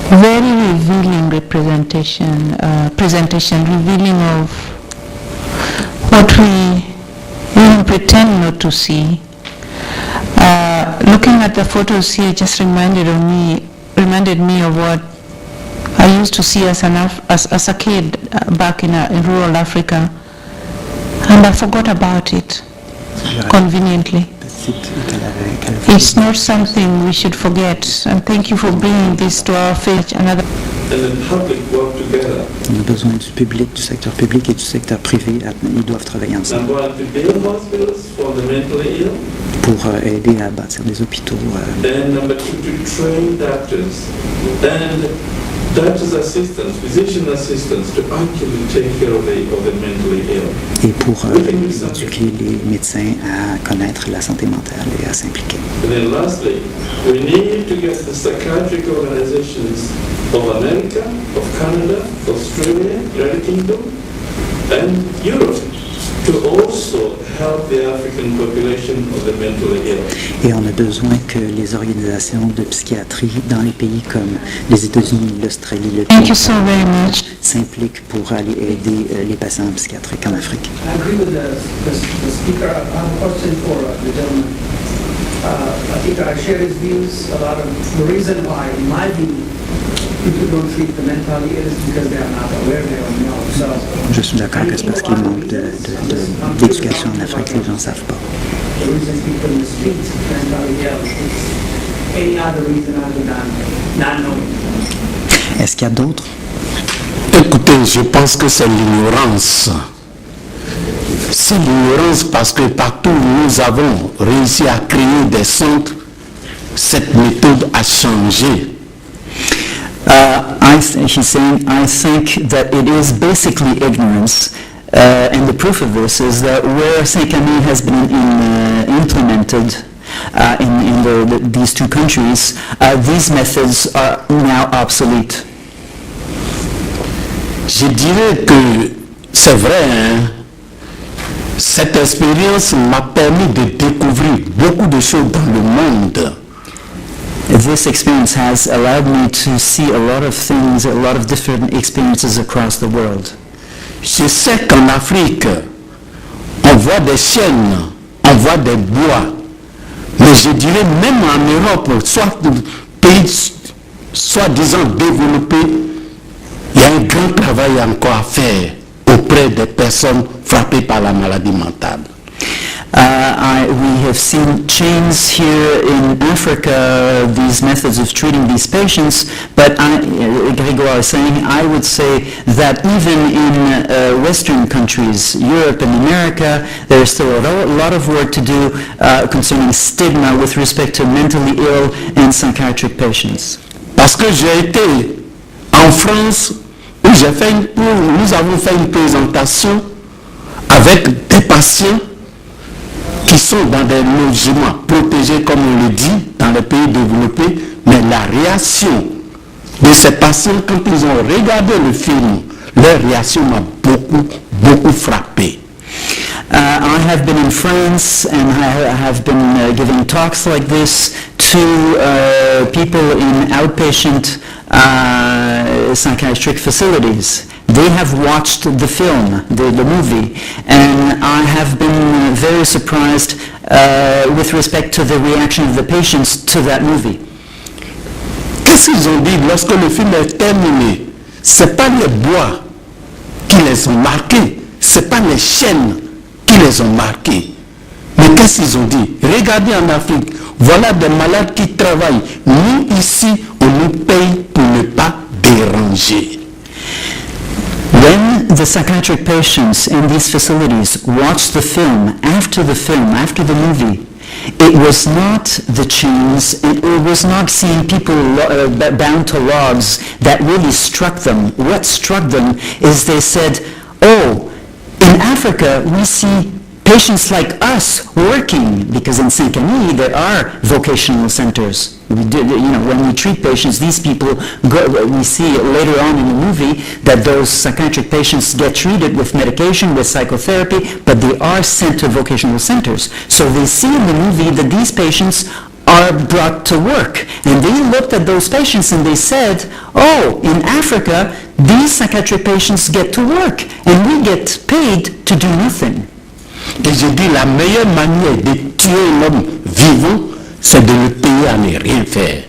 very revealing presentation, revealing of what we even pretend not to see. Looking at the photos here just reminded me of what I used to see as a kid back in rural Africa, and I forgot about it conveniently. It's not something we should forget, and thank you for bringing this to our face. Another. And the public work together. On a besoin du public, du secteur public et du secteur privé. Ils doivent travailler ensemble. Number one, to build hospitals for the mentally ill. Pour aider à bâtir des hôpitaux. Then number two, to train doctors and doctors' assistants, physician assistants, to actually take care of the mentally ill. Et pour éduquer les médecins à connaître la santé mentale et à s'impliquer. And then lastly, we need to get the psychiatric organizations of America, of Canada, Australia, United Kingdom, and Europe to also help the African population of the mentally ill. Et on a besoin que les organisations de psychiatrie dans les pays comme les États-Unis, l'Australie, le Thank you so very much. s'impliquent pour aller aider les patients psychiatriques en Afrique. I agree with the speaker. I have a question for the gentleman. I think I share his views. A lot of the reason why, in my view, people don't treat the mentally ill is because they are not aware, they don't know. So, Je suis d'accord que c'est parce qu'il manque d'éducation en Afrique, les gens ne savent pas. the reason people in the streets mentally ill is any other reason other than not knowing. Est-ce qu'il y a d'autres? Écoutez, je pense que c'est l'ignorance. C'est l'ignorance parce que partout où nous avons réussi à créer des centres, cette méthode a changé. He's saying, I think that it is basically ignorance, and the proof of this is that where Saint-Camille has been implemented in these two countries, these methods are now obsolete. Je dirais que c'est vrai, hein? Cette expérience m'a permis de découvrir beaucoup de choses dans le monde. This experience has allowed me to see a lot of things, a lot of different experiences across the world. Je sais qu'en Afrique, on voit des chênes, on voit des bois, mais je dirais même en Europe, soit pays soi-disant développés, il y a un grand travail encore à faire auprès des personnes frappées par la maladie mentale. We have seen changes here in Africa, these methods of treating these patients, but Grégoire is saying, I would say that even in Western countries, Europe and America, there is still a lot of work to do concerning stigma with respect to mentally ill and psychiatric patients. Parce que j'ai été en France où nous avons fait une présentation avec des patients qui sont dans des logements protégés, comme on le dit, dans les pays développés, mais la réaction de ces patients, quand ils ont regardé le film, leur réaction m'a beaucoup frappé. I have been in France and I have been giving talks like this to people in outpatient psychiatric facilities. they have watched the film, the movie, and I have been very surprised with respect to the reaction of the patients to that movie. Qu'est-ce qu'ils ont dit lorsque le film est terminé? C'est pas les bois qui les ont marqués, c'est pas les chaînes qui les ont marqués. Mais qu'est-ce qu'ils ont dit? Regardez en Afrique, voilà des malades qui travaillent. Nous ici, on nous paye pour ne pas déranger. When the psychiatric patients in these facilities watched the film, after the movie, it was not the chains, it was not seeing people bound to logs that really struck them. What struck them is they said, oh, in Africa we see patients like us working, because in Saint-Camille there are vocational centers. We do, when we treat patients, these people go, we see later on in the movie that those psychiatric patients get treated with medication, with psychotherapy, but they are sent to vocational centers. So they see in the movie that these patients are brought to work. And they looked at those patients and they said, oh, in Africa, these psychiatric patients get to work, and we get paid to do nothing. Et je dis, la meilleure manière de tuer l'homme vivant, c'est de le payer à ne rien faire.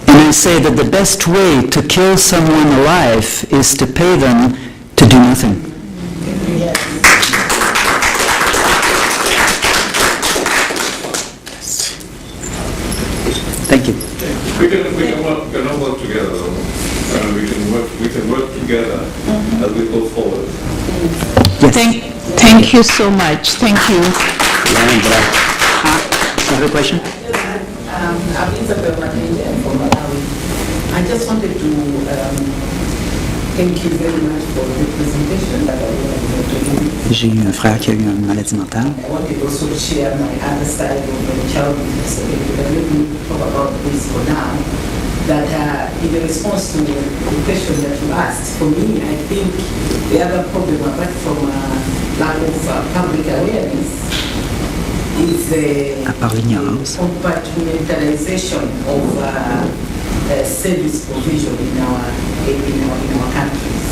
And I say that the best way to kill someone alive is to pay them to do nothing. Thank you. We can all work together. We can work together as we go forward. Yes. Thank you so much. Thank you. You have a question? I'm Isabel from Malawi. I just wanted to thank you very much for the presentation that I was doing. J'ai eu un frère qui a eu une maladie mentale. I wanted also to share my other side of the child with disability. But let me talk about this for now. That in response to the question that you asked, for me, I think the other problem, apart from lack of public awareness, is the compartmentalization of service provision in our countries.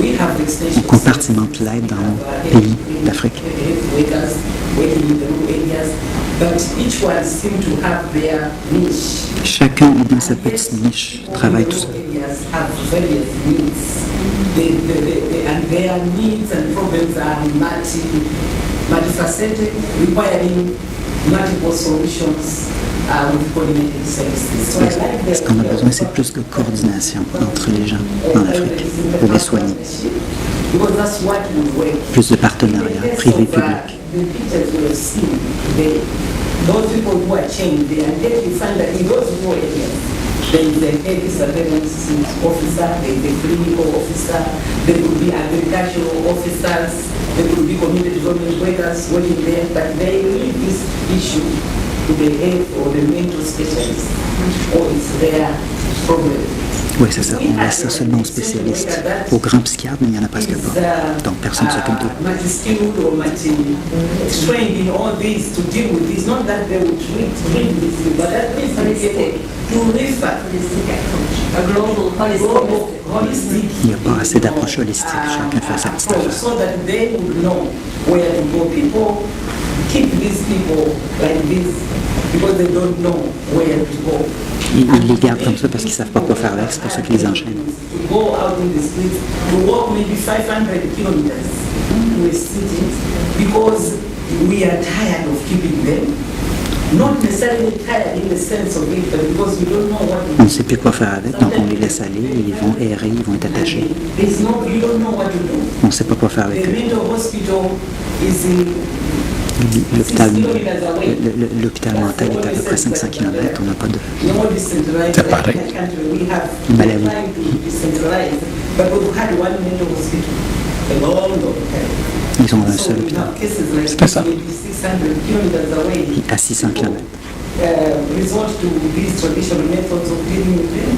We have extension On compartimente l'aide dans les pays d'Afrique. workers working in the rural areas, but each one seems to have their niche. Chacun est dans sa petite niche, travaille tout seul. Areas have various needs. And their needs and problems are multifaceted, requiring multiple solutions with coordinated services. So I like that. Ce qu'on a besoin, c'est plus de coordination entre les gens en Afrique pour les soigner. Because that's what we work. Plus de partenariats privé-public. The pictures we have seen today, those people who are changed, they are there to find that in those rural areas, there is a health surveillance officer, there is a clinical officer, there could be agricultural officers, there could be community development workers working there, but they leave this issue to the health or the mental specialist, or it's their problem. Oui, c'est ça. On laisse ça seulement aux spécialistes. Aux grands psychiatres, mais il n'y en a presque pas. Donc personne ne s'occupe d'eux. Multi-skilled or multi-trained in all this to deal with this. Not that they will treat this, but that means to refer a global, holistic. Il n'y a pas assez d'approche holistique. Chacun fait sa petite affaire. So that they would know where to go. People keep these people like this because they don't know where to go. Ils les gardent comme ça parce qu'ils ne savent pas quoi faire avec, c'est pour ça qu'ils les enchaînent. To go out in the streets, to walk maybe 500 kilometers to a city because we are tired of keeping them. Not necessarily tired in the sense of it, but because we don't know what to do. On ne sait plus quoi faire avec, donc on les laisse aller, ils vont errer, ils vont être attachés. You don't know what to do. On ne sait pas quoi faire avec The eux. mental hospital is in L'hôpital mental est à peu près 500 km, on n'a pas de... C'est pareil. Malawi. Ils ont un seul hôpital. C'était ça. À 600 km. Resort to these traditional methods of dealing with them.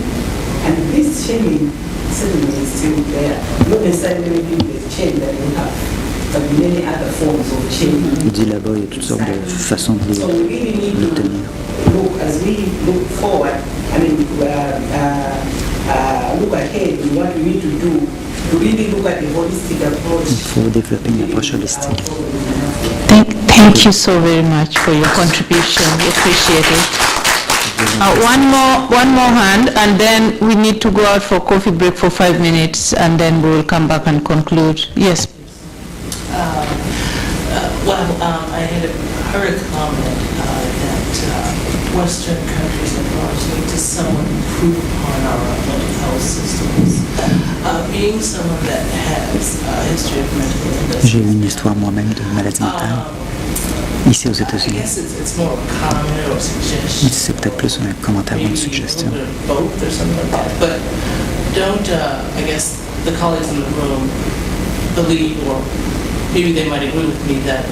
And this shaming certainly is still there. Not necessarily the shame that we have. Il dit là-bas, il y a toutes sortes de façons de l'obtenir. Look, as we look forward, I mean, look ahead in what we need to do to really look at the holistic approach. Il faut développer une approche holistique. Thank you so very much for your contribution. We appreciate it. One more hand, and then we need to go out for coffee break for 5 minutes, and then we will come back and conclude. Yes. I had heard a comment that Western countries and largely to somewhat improve upon our mental health systems. Being someone that has a history of mental illness. J'ai eu une histoire moi-même de maladie mentale ici aux I États-Unis. guess it's more a comment or a suggestion. C'est peut-être plus un commentaire ou une suggestion. Maybe a little bit of both or something like that. But don't, I guess, the colleagues in the room believe, or maybe they might agree with me, that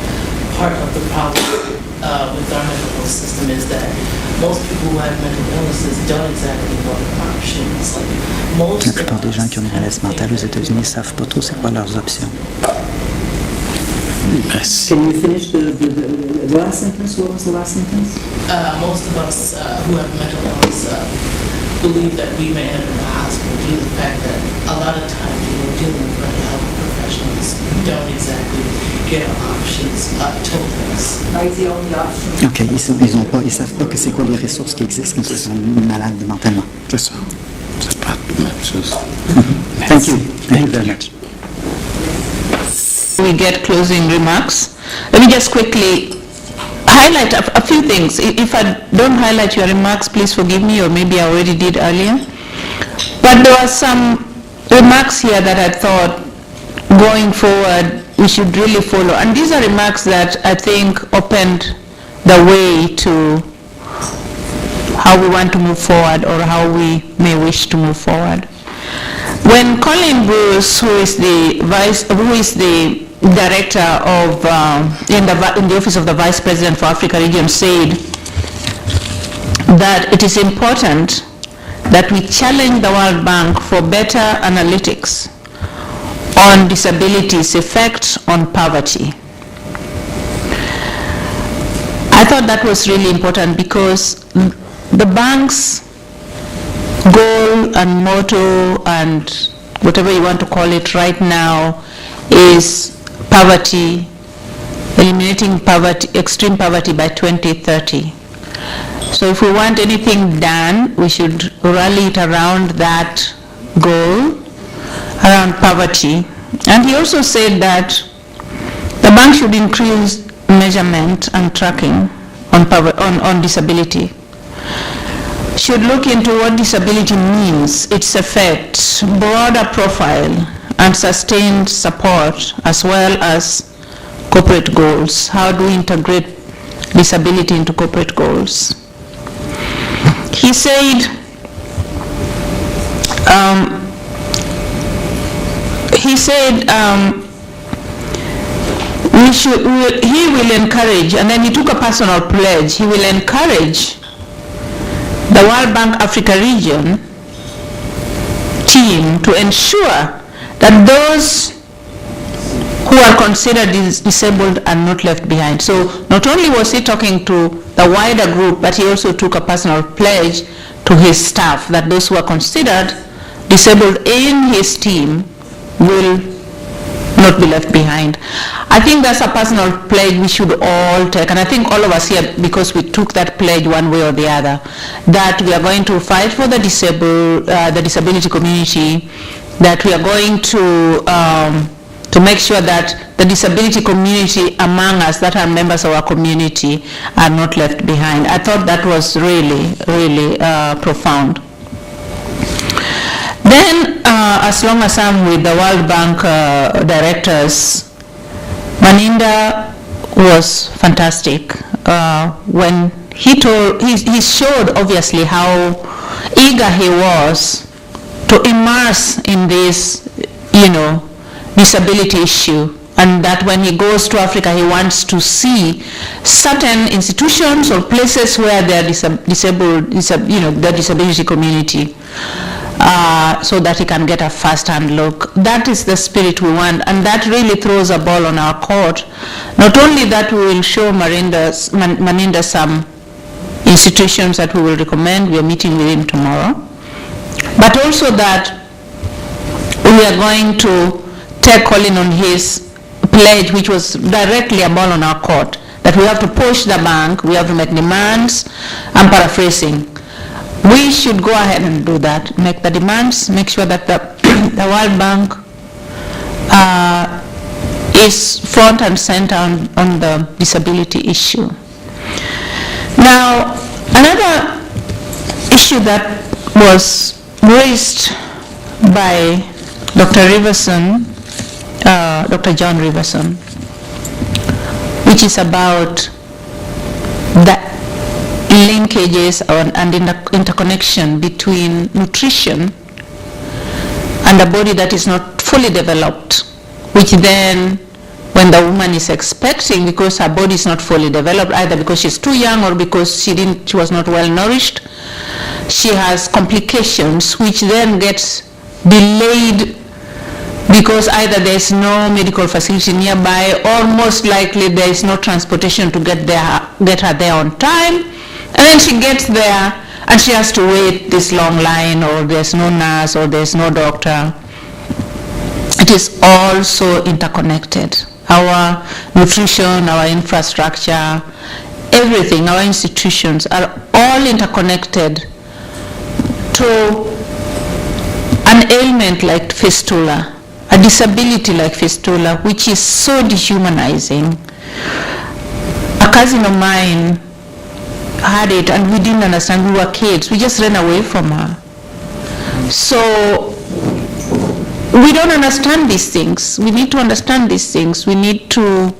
part of the problem with our mental health system is that most people who have mental illnesses don't exactly know their options. Like most La plupart des gens qui ont une maladie mentale aux États-Unis ne savent pas trop c'est quoi leurs options. Merci. Can you finish the last sentence? What was the last sentence? Most of us who have mental illness believe that we may enter the hospital due to the fact that a lot of times when we're dealing with mental health professionals, we don't exactly get options told us. It's the only option. OK, ils savent pas que c'est quoi les ressources qui existent quand ils sont malades mentalement. C'est ça. C'est pas la même chose. Thank you. Thank you very much. We get closing remarks. Let me just quickly highlight a few things. If I don't highlight your remarks, please forgive me, or maybe I already did earlier. But there are some remarks here that I thought going forward we should really follow. And these are remarks that I think opened the way to how we want to move forward or how we may wish to move forward. When Colin Bruce, who is the director of in the office of the Vice President for Africa Region, said that it is important that we challenge the World Bank for better analytics on disability's effect on poverty. I thought that was really important because the bank's goal and motto and whatever you want to call it right now is poverty, eliminating poverty, extreme poverty by 2030. So if we want anything done, we should rally it around that goal, around poverty. And he also said that the bank should increase measurement and tracking on disability. Should look into what disability means, its effects, broader profile, and sustained support, as well as corporate goals. How do we integrate disability into corporate goals? He said, he will encourage, and then he took a personal pledge, he will encourage the World Bank Africa Region team to ensure that those who are considered disabled are not left behind. So not only was he talking to the wider group, but he also took a personal pledge to his staff that those who are considered disabled in his team will not be left behind. I think that's a personal pledge we should all take, and I think all of us here, because we took that pledge one way or the other, that we are going to fight for the disability community, that we are going to make sure that the disability community among us that are members of our community are not left behind. I thought that was really, really profound. Then, as long as I'm with the World Bank directors, Maninda was fantastic. When he showed obviously how eager he was to immerse in this, disability issue, and that when he goes to Africa, he wants to see certain institutions or places where there are the disability community, so that he can get a first-hand look. That is the spirit we want, and that really throws a ball on our court. Not only that, we will show Maninda some institutions that we will recommend. We are meeting with him tomorrow, but also that we are going to take Colin on his pledge, which was directly a ball on our court, that we have to push the bank, we have to make demands. I'm paraphrasing. We should go ahead and do that, make the demands, make sure that the World Bank is front and center on the disability issue. Now, another issue that was raised by Dr. Riverson, Dr. John Riverson, which is about the linkages and interconnection between nutrition and a body that is not fully developed, which then, when the woman is expecting, because her body is not fully developed, either because she's too young or because she was not well nourished, she has complications which then gets delayed because either there is no medical facility nearby, or most likely there is no transportation to get her there on time, and then she gets there and she has to wait this long line, or there's no nurse, or there's no doctor. It is all so interconnected. Our nutrition, our infrastructure, everything, our institutions are all interconnected to an ailment like fistula, a disability like fistula, which is so dehumanizing. A cousin of mine had it and we didn't understand. We were kids. We just ran away from her. So we don't understand these things. We need to understand these things. We need to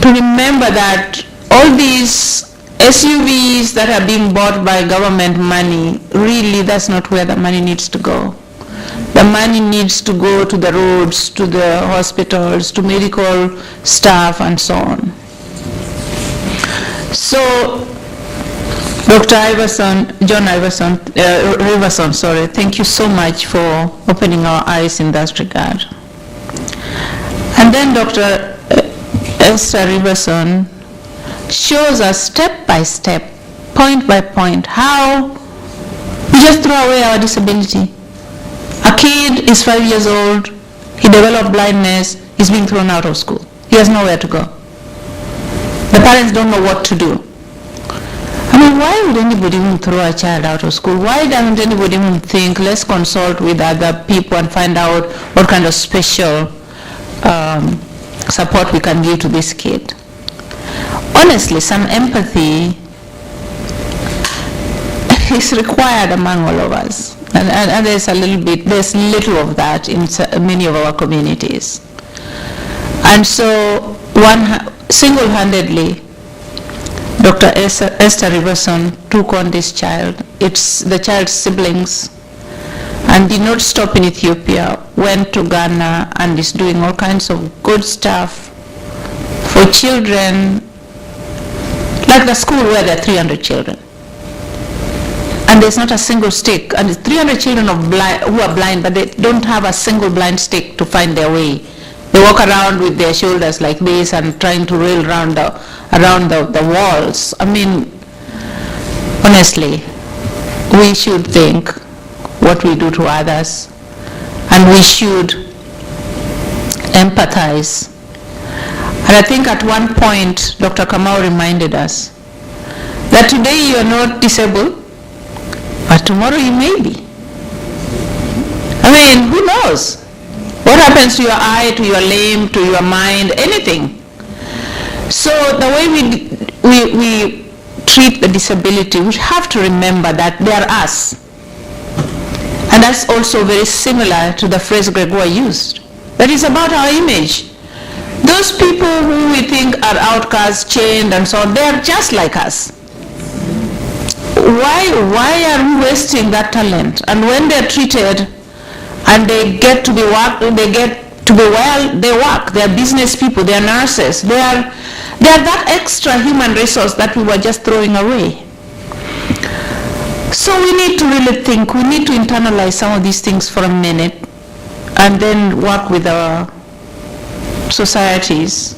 remember that all these SUVs that are being bought by government money, really that's not where the money needs to go. The money needs to go to the roads, to the hospitals, to medical staff, and so on. So, Dr. John Riverson, thank you so much for opening our eyes in that regard. And then Dr. Esther Riverson shows us step by step, point by point, how we just throw away our disability. A kid is 5 years old, he developed blindness, he's being thrown out of school. He has nowhere to go. The parents don't know what to do. I mean, why would anybody even throw a child out of school? Why doesn't anybody even think, let's consult with other people and find out what kind of special support we can give to this kid? Honestly, some empathy is required among all of us. And there's little of that in many of our communities. And so, single-handedly, Dr. Esther Riverson took on this child. It's the child's siblings, and did not stop in Ethiopia, went to Ghana and is doing all kinds of good stuff for children, like the school where there are 300 children. And there's not a single stick, and it's 300 children who are blind, but they don't have a single blind stick to find their way. They walk around with their shoulders like this and trying to rail around the walls. I mean, honestly, we should think what we do to others, and we should empathize. And I think at one point, Dr. Kamau reminded us that today you are not disabled, but tomorrow you may be. I mean, who knows? What happens to your eye, to your limb, to your mind, anything. So the way we treat the disability, we have to remember that they are us. And that's also very similar to the phrase Gregoire used. That is about our image. Those people who we think are outcasts, chained and so on, they are just like us. Why are we wasting that talent? And when they're treated and they get to be well, they work. They're business people, they're nurses. They are that extra human resource that we were just throwing away. So we need to really think, we need to internalize some of these things for a minute and then work with our societies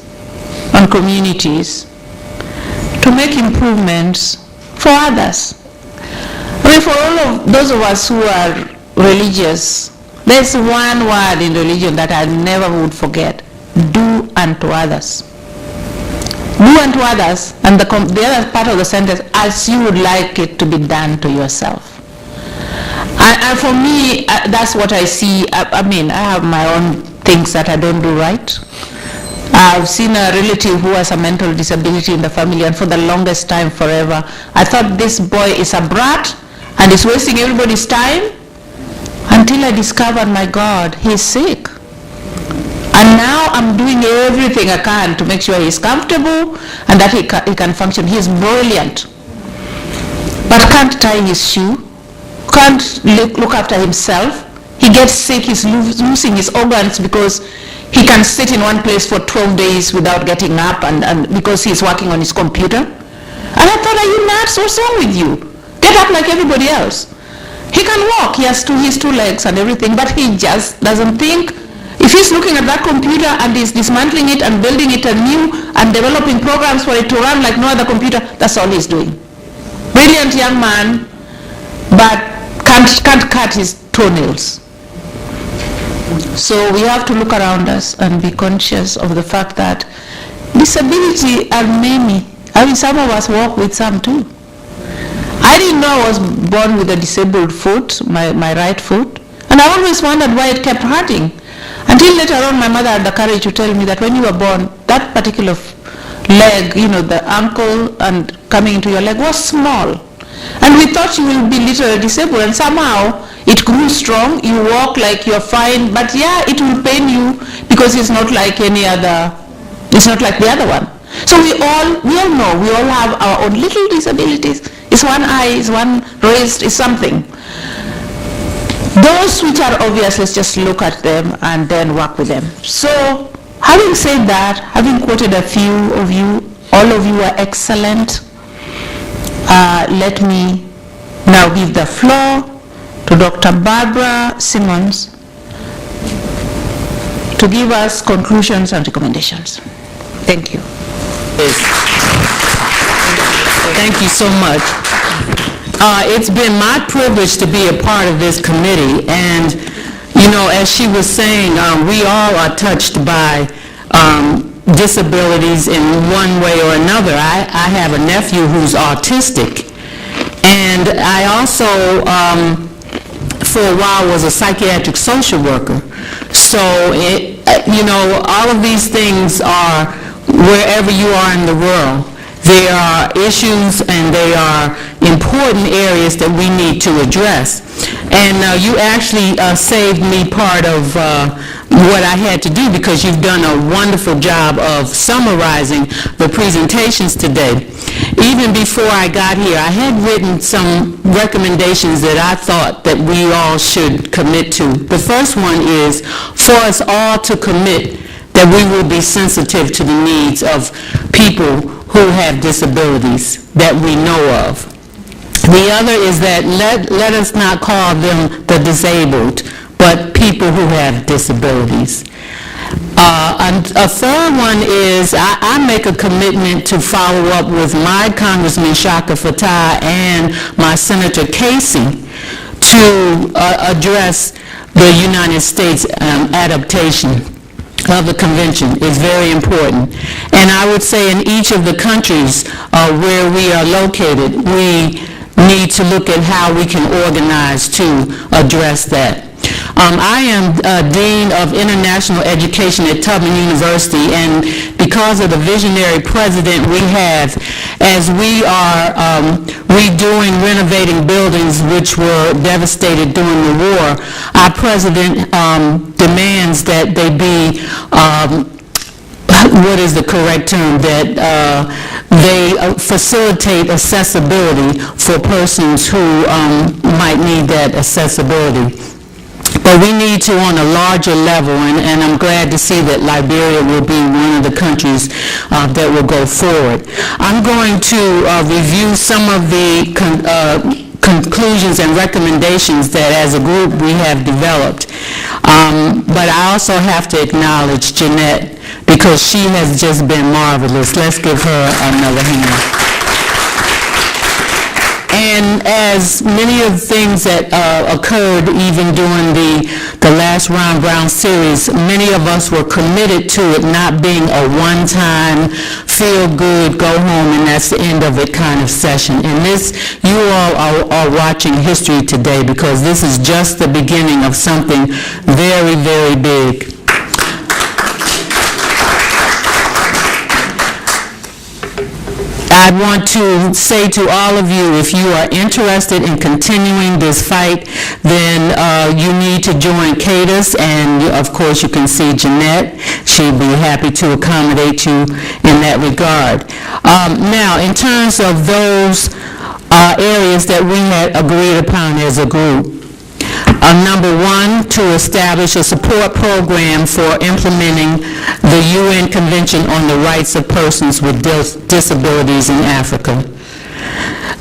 and communities to make improvements for others. I mean, for all of those of us who are religious, There's one word in religion that I never would forget. Do unto others. Do unto others, and the other part of the sentence, as you would like it to be done to yourself. And for me, that's what I see. I mean, I have my own things that I don't do right. I've seen a relative who has a mental disability in the family, and for the longest time, forever, I thought this boy is a brat and is wasting everybody's time, until I discovered, my God, he's sick. And now I'm doing everything I can to make sure he's comfortable and that he can function. He's brilliant. But I can't tie his shoe, can't look after himself. He gets sick, he's losing his organs because he can sit in one place for 12 days without getting up, and because he's working on his computer. And I thought, are you nuts? What's wrong with you? Get up like everybody else. He can walk, he has his two legs and everything, but he just doesn't think. If he's looking at that computer and he's dismantling it and building it anew and developing programs for it to run like no other computer, that's all he's doing. Brilliant young man, but can't cut his toenails. So we have to look around us and be conscious of the fact that disability are many. I mean, some of us walk with some too. I didn't know I was born with a disabled foot, my right foot, and I always wondered why it kept hurting. Until later on, my mother had the courage to tell me that when you were born, that particular leg, the ankle and coming into your leg was small. And we thought you will be literally disabled, and somehow it grew strong. You walk like you're fine, but yeah, it will pain you because it's not like any other, it's not like the other one. So we all know, we all have our own little disabilities. It's one eye, it's one wrist, it's something. Those which are obvious, let's just look at them and then work with them. So, having said that, having quoted a few of you, all of you are excellent. Let me now give the floor to Dr. Barbara Simmons to give us conclusions and recommendations. Thank you. Thank you so much. It's been my privilege to be a part of this committee, and as she was saying, we all are touched by disabilities in one way or another. I have a nephew who's autistic, and I also for a while was a psychiatric social worker. So all of these things are wherever you are in the world. There are issues and they are important areas that we need to address. And you actually saved me part of what I had to do, because you've done a wonderful job of summarizing the presentations today. Even before I got here, I had written some recommendations that I thought that we all should commit to. The first one is for us all to commit that we will be sensitive to the needs of people who have disabilities that we know of. The other is that let us not call them the disabled, but people who have disabilities. And a third one is I make a commitment to follow up with my Congressman Shaka Fattah and my Senator Casey to address the United States adaptation of the convention is very important. And I would say in each of the countries where we are located, we need to look at how we can organize to address that. I am Dean of International Education at Tubman University, and because of the visionary president we have, as we are redoing, renovating buildings which were devastated during the war, our president demands that they be, what is the correct term, that they facilitate accessibility for persons who might need that accessibility. But we need to on a larger level, and I'm glad to see that Liberia will be one of the countries that will go forward. I'm going to review some of the conclusions and recommendations that as a group we have developed. But I also have to acknowledge Jeanette, because she has just been marvelous. Let's give her another hand. And as many of the things that occurred even during the last Ron Brown series, many of us were committed to it not being a one-time, feel-good, go home, and that's the end of it kind of session. And this, you all are watching history today because this is just the beginning of something very, very big. I want to say to all of you, if you are interested in continuing this fight, then you need to join Cadus, and of course you can see Jeanette. She'd be happy to accommodate you in that regard. Now, in terms of those areas that we had agreed upon as a group, number one, to establish a support program for implementing the UN Convention on the Rights of Persons with Disabilities in Africa.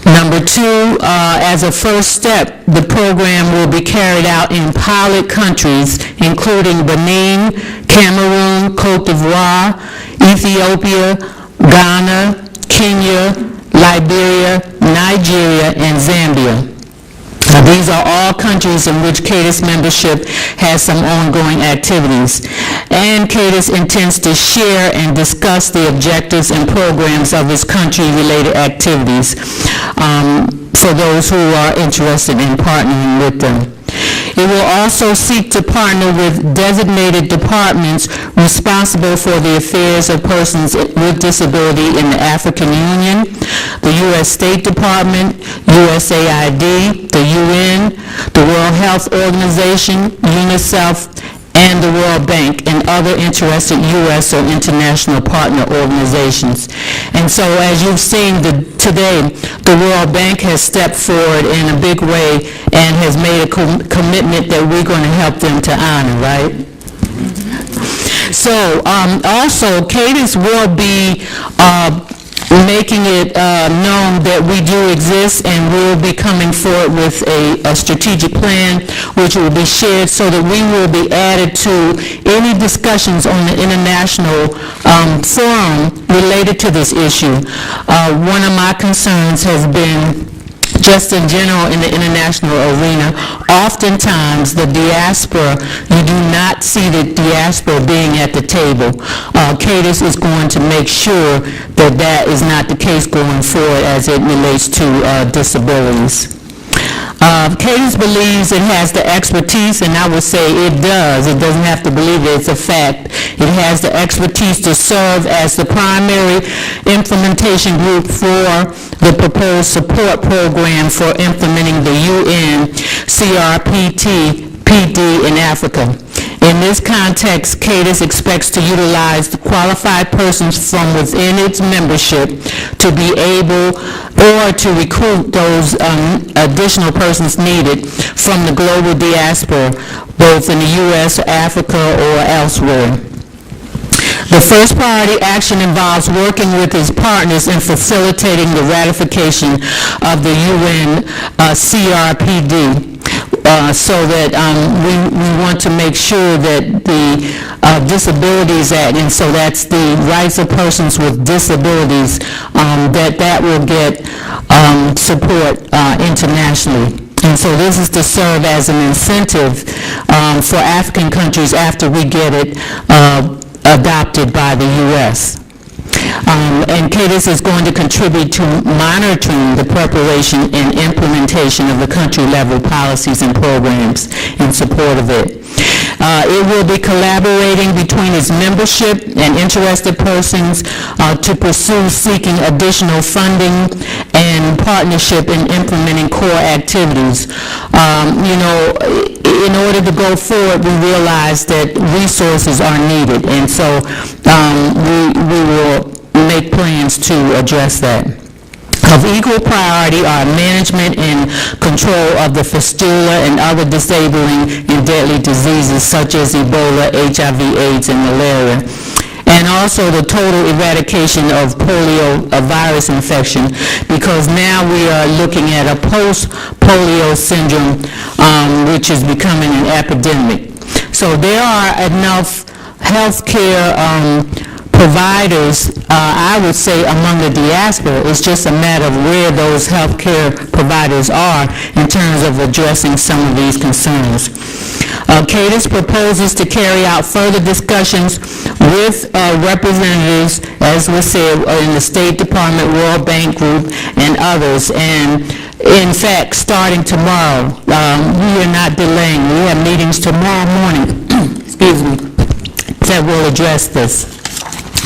Number two, as a first step, the program will be carried out in pilot countries, including Benin, Cameroon, Cote d'Ivoire, Ethiopia, Ghana, Kenya, Liberia, Nigeria, and Zambia. These are all countries in which Cadus membership has some ongoing activities. And Cadus intends to share and discuss the objectives and programs of its country-related activities for those who are interested in partnering with them. It will also seek to partner with designated departments responsible for the affairs of persons with disability in the African Union, the U.S. State Department, USAID, the UN, the World Health Organization, UNICEF, and the World Bank, and other interested U.S. or international partner organizations. And so, as you've seen today, the World Bank has stepped forward in a big way and has made a commitment that we're going to help them to honor, right? So, also, Cadus will be making it known that we do exist, and we'll be coming forward with a strategic plan which will be shared so that we will be added to any discussions on the international forum related to this issue. One of my concerns has been just in general in the international arena, oftentimes the diaspora, you do not see the diaspora being at the table. Cadus is going to make sure that that is not the case going forward as it relates to disabilities. Cadus believes it has the expertise, and I would say it does. It doesn't have to believe it, it's a fact. It has the expertise to serve as the primary implementation group for the proposed support program for implementing the UN CRPD in Africa. In this context, Cadus expects to utilize the qualified persons from within its membership to be able or to recruit those additional persons needed from the global diaspora, both in the U.S., Africa, or elsewhere. The first priority action involves working with its partners in facilitating the ratification of the UN CRPD. So that we want to make sure that the Disabilities Act, and so that's the rights of persons with disabilities, that will get support internationally. And so this is to serve as an incentive for African countries after we get it adopted by the U.S. And Cadus is going to contribute to monitoring the preparation and implementation of the country-level policies and programs in support of it. It will be collaborating between its membership and interested persons to pursue seeking additional funding and partnership in implementing core activities. In order to go forward, we realize that resources are needed, and so we will make plans to address that. Of equal priority are management and control of the fistula and other disabling and deadly diseases such as Ebola, HIV/AIDS, and malaria, and also the total eradication of polio virus infection, because now we are looking at a post-polio syndrome, which is becoming an epidemic. So there are enough healthcare providers, I would say among the diaspora, it's just a matter of where those healthcare providers are in terms of addressing some of these concerns. Cadus proposes to carry out further discussions with representatives, as we said, in the State Department, World Bank Group, and others. And in fact, starting tomorrow, we are not delaying. We have meetings tomorrow morning, excuse me, that will address this,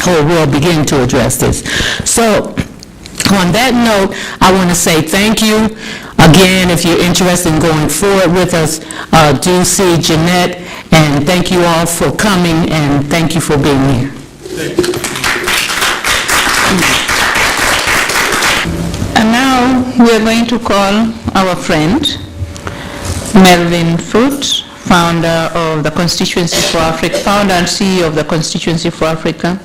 or will begin to address this. So, on that note, I want to say thank you. Again, if you're interested in going forward with us, do see Jeanette, and thank you all for coming, and thank you for being here. And now we're going to call our friend, Melvin Foote, founder of the Constituency for Africa, founder and CEO of the Constituency for Africa,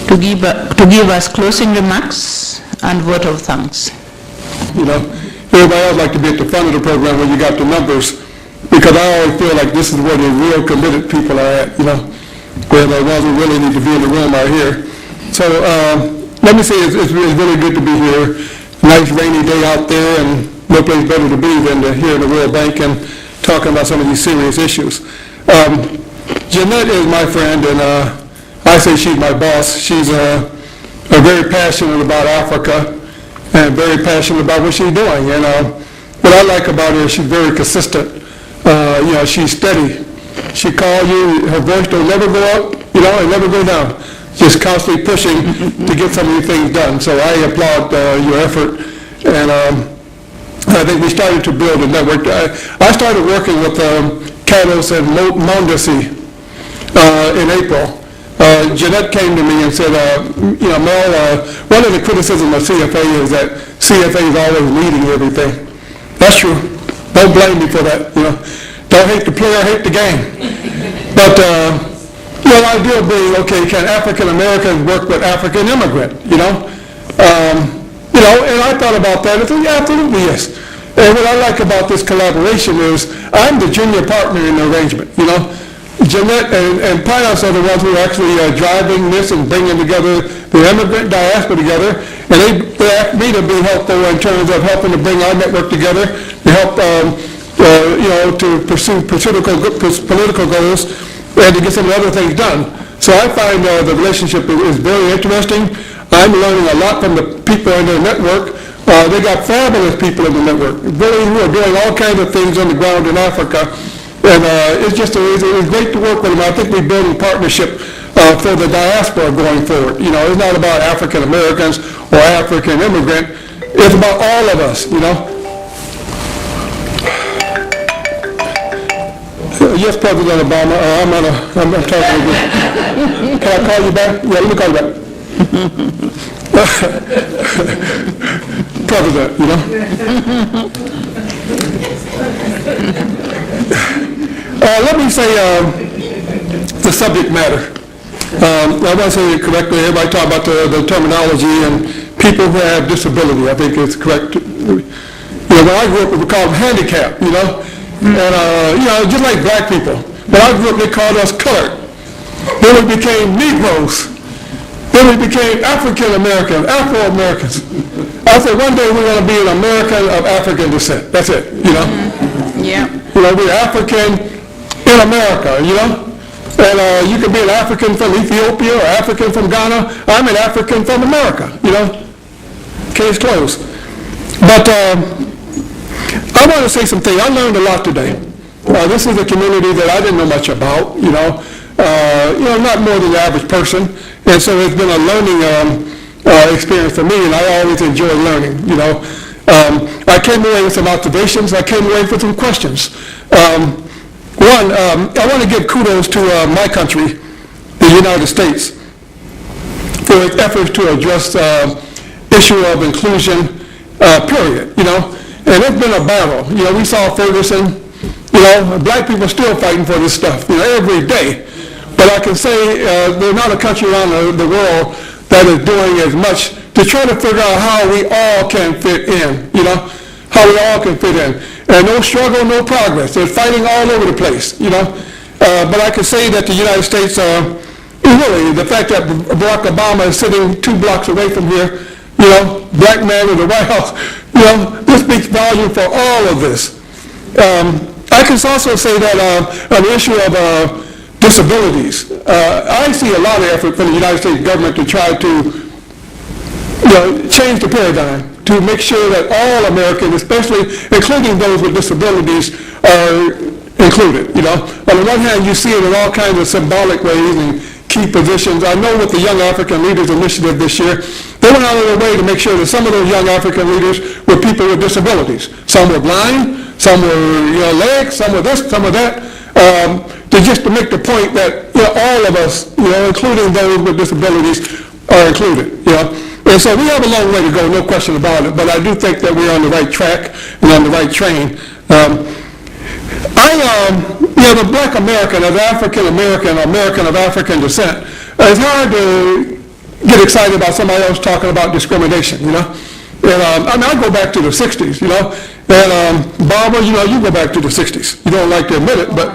to give us closing remarks and vote of thanks. You know, everybody else like to be at the front of the program when you got the numbers, because I always feel like this is where the real committed people are at, you know, where the ones who really need to be in the room are here. So let me say it's really good to be here. Nice rainy day out there, and no place better to be than here in the World Bank and talking about some of these serious issues. Jeanette is my friend, and I say she's my boss. She's very passionate about Africa and very passionate about what she's doing. And what I like about her is she's very consistent. You know, she's steady. She calls you, her voice don't never go up, you know, and never go down. Just constantly pushing to get some of these things done. So I applaud your effort. And I think we started to build a network. I started working with Cadus and Modelci in April. Jeanette came to me and said, you know, Mel, one of the criticisms of CFA is that CFA is always leading everything. That's true. Don't blame me for that. You know, don't hate the player, hate the game. But you know, the idea being, okay, can African Americans work with African immigrant? You know, and I thought about that. I said, yeah, absolutely, yes. And what I like about this collaboration is I'm the junior partner in the arrangement. You know. Jeanette and Pius are the ones who are actually driving this and bringing together the immigrant diaspora together, and they asked me to be helpful in terms of helping to bring our network together, to help, you know, to pursue political goals, and to get some other things done. So I find the relationship is very interesting. I'm learning a lot from the people in their network. They got fabulous people in the network, really, who are doing all kinds of things on the ground in Africa. And it's great to work with them. I think we're building a partnership for the diaspora going forward. You know, it's not about African Americans or African immigrant. It's about all of us, you know. Yes, President Obama, I'm talking to you. Can I call you back? Yeah, let me call you back. President, you know. Let me say the subject matter. I want to say it correctly. Everybody talk about the terminology and people who have disability. I think it's correct. You know, when I grew up, we called them handicapped, you know. And, you know, just like black people. When I grew up, they called us colored. Then we became Negroes. Then we became African Americans, Afro-Americans. I said one day we're going to be an American of African descent. That's it, you know. Yeah. You know, we're African in America, you know. And you can be an African from Ethiopia or African from Ghana. I'm an African from America, you know. Case closed. But I want to say something. I learned a lot today. This is a community that I didn't know much about, you know. Not more than the average person. And so it's been a learning experience for me, and I always enjoy learning, you know. I came away with some observations. I came away with some questions. One, I want to give kudos to my country, the United States, for its efforts to address issue of inclusion, period, you know. And it's been a battle. You know, we saw Ferguson, you know, black people still fighting for this stuff, you know, every day. But I can say there's not a country around the world that is doing as much to try to figure out how we all can fit in, you know, how we all can fit in. And no struggle, no progress. They're fighting all over the place, you know. But I can say that the United States really, the fact that Barack Obama is sitting 2 blocks away from here, black man in the White House, this speaks volume for all of this. I can also say that on the issue of disabilities, I see a lot of effort from the United States government to try to change the paradigm, to make sure that all Americans, especially including those with disabilities, are included. On the one hand, you see it in all kinds of symbolic ways and key positions. I know with the Young African Leaders Initiative this year, they went out of their way to make sure that some of those young African leaders were people with disabilities. Some were blind, some were legs, some were this, some were that. To make the point that all of us, including those with disabilities, are included. And so we have a long way to go, no question about it. But I do think that we're on the right track and on the right train. The black American, as African American, American of African descent, it's hard to get excited about somebody else talking about discrimination, And I go back to the 60s, and Barbara, you go back to the 60s. You don't like to admit it, but,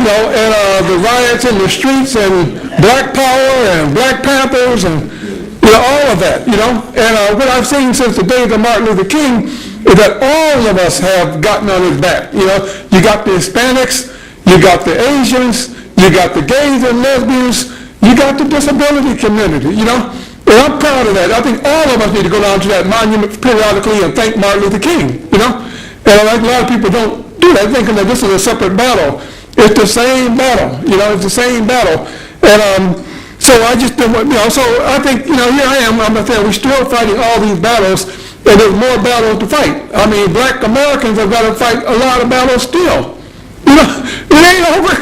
and the riots in the streets and Black Power and Black Panthers and, all of that, And what I've seen since the days of Martin Luther King is that all of us have gotten on his back. You got the Hispanics, you got the Asians, you got the gays and lesbians, you got the disability community, And I'm proud of that. I think all of us need to go down to that monument periodically and thank Martin Luther King, And I think a lot of people don't do that, thinking that this is a separate battle. It's the same battle, it's the same battle. And so I just, so I think, here I am, I'm saying we're still fighting all these battles, and there's more battles to fight. I mean, black Americans have got to fight a lot of battles still. It ain't over.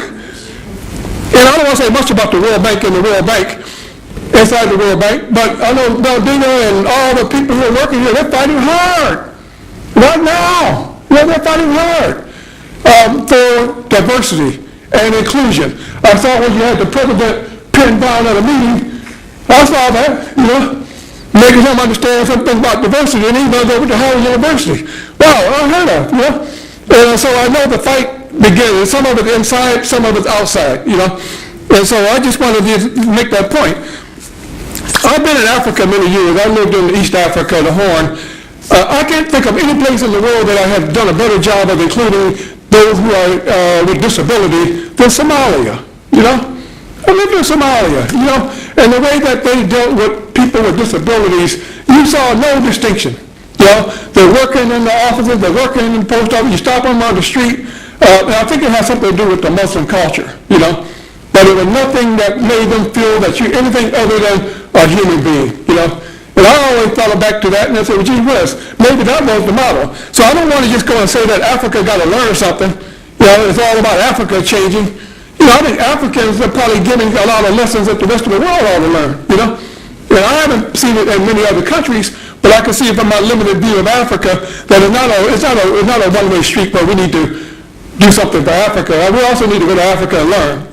And I don't want to say much about the World Bank and the World Bank, inside the World Bank, but I know Dina and all the people who are working here, they're fighting hard. Right now, they're fighting hard for diversity and inclusion. I saw when you had the president pinned down at a meeting, I saw that, making him understand something about diversity, and he goes over to Howard University. Wow, unheard of, And so I know the fight begins. Some of it inside, some of it outside, And so I just wanted to make that point. I've been in Africa many years. I lived in East Africa, the Horn. I can't think of any place in the world that I have done a better job of including those who are with disability than Somalia, I lived in Somalia, and the way that they dealt with people with disabilities, you saw no distinction. They're working in the offices, they're working in the post office, you stop them on the street, and I think it has something to do with the Muslim culture, But it was nothing that made them feel that you're anything other than a human being, And I always follow back to that, and I say, well, gee whiz, maybe that was the model. So I don't want to just go and say that Africa got to learn something. It's all about Africa changing. I think Africans are probably giving a lot of lessons that the rest of the world ought to learn, And I haven't seen it in many other countries, but I can see it from my limited view of Africa that it's not a one-way street where we need to do something for Africa. We also need to go to Africa and learn,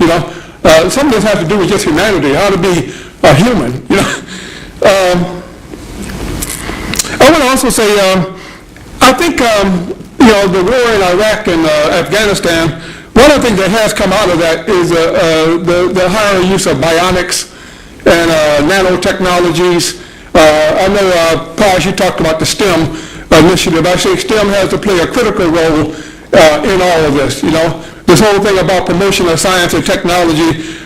Some of this has to do with just humanity, how to be a human, I want to also say, I think, the war in Iraq and Afghanistan, one of the things that has come out of that is the higher use of bionics and nanotechnologies. I know, Paz, you talked about the STEM initiative. I say STEM has to play a critical role in all of this, This whole thing about promotion of science and technology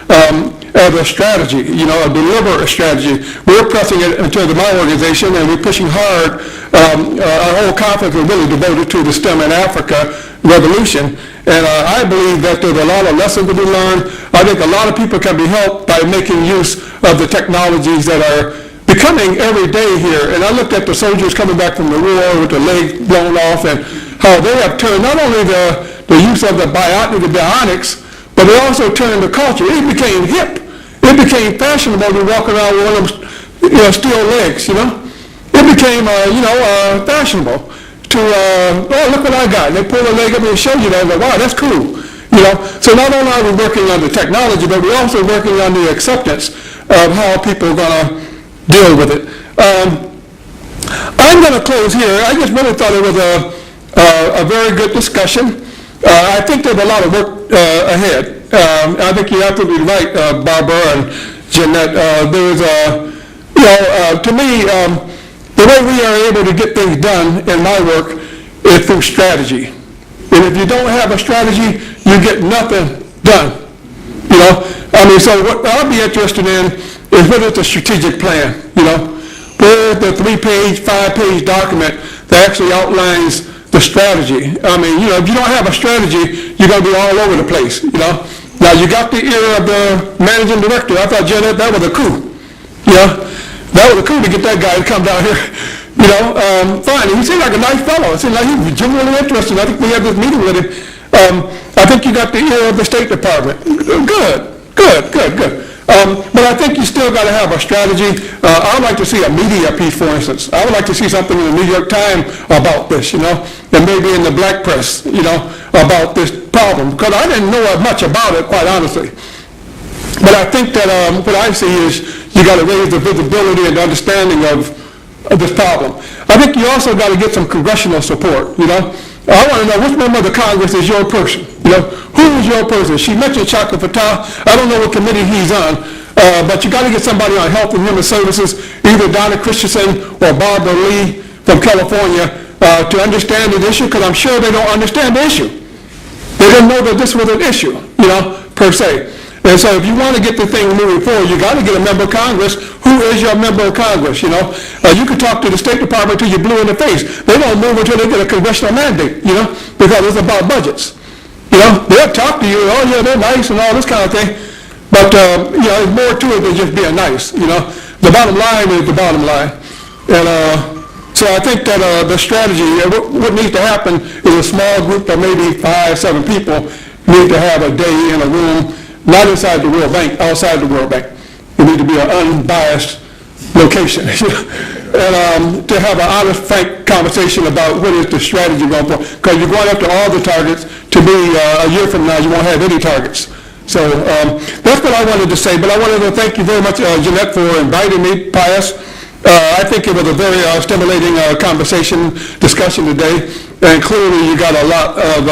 as a strategy, a deliberate strategy. We're pressing it into my organization, and we're pushing hard. Our whole conference is really devoted to the STEM in Africa revolution. And I believe that there's a lot of lessons to be learned. I think a lot of people can be helped by making use of the technologies that are becoming every day here. And I looked at the soldiers coming back from the war with their legs blown off, and how they have turned not only the use of the bionics, but they also turned the culture. It became hip. It became fashionable to walk around with one of them, steel legs, It became, fashionable to, look what I got. And they pull a leg up and show you that, like, wow, that's cool. So not only are we working on the technology, but we're also working on the acceptance of how people are going to deal with it. I'm going to close here. I just really thought it was a very good discussion. I think there's a lot of work ahead. I think you're absolutely right, Barbara and Jeanette. To me, the way we are able to get things done in my work is through strategy. And if you don't have a strategy, you get nothing done. So what I'll be interested in is whether it's a strategic plan, where the 3-page, 5-page document that actually outlines the strategy. If you don't have a strategy, you're going to be all over the place, Now, you got the ear of the managing director. I thought, Janet, that was a coup. That was a coup to get that guy to come down here. Fine. He seemed like a nice fellow. It seemed like he was genuinely interested. I think we had this meeting with him. I think you got the ear of the State Department. Good. But I think you still got to have a strategy. I would like to see a media piece, for instance. I would like to see something in the New York Times about this, and maybe in the black press, about this problem. Because I didn't know much about it, quite honestly. But I think that what I see is you got to raise the visibility and understanding of this problem. I think you also got to get some congressional support, I want to know which member of the Congress is your person. Who is your person? She mentioned Chaka Fattah. I don't know what committee he's on, but you got to get somebody on Health and Human Services, either Donna Christensen or Barbara Lee from California, to understand the issue, because I'm sure they don't understand the issue. They didn't know that this was an issue, per se. And so if you want to get the thing moving forward, you got to get a member of Congress. Who is your member of Congress, You can talk to the State Department till you're blue in the face. They don't move until they get a congressional mandate, because it's about budgets. They'll talk to you, oh yeah, they're nice and all this kind of thing. But, there's more to it than just being nice, The bottom line is the bottom line. And so I think that the strategy, what needs to happen is a small group of maybe 5, 7 people need to have a day in a room, not inside the World Bank, outside the World Bank. It needs to be an unbiased location. And to have an honest, frank conversation about what is the strategy going for. Because you're going after all the targets, to be a year from now, you won't have any targets. So that's what I wanted to say. But I wanted to thank you very much, Jeanette, for inviting me, Pius. I think it was a very stimulating discussion today. And clearly you got a lot of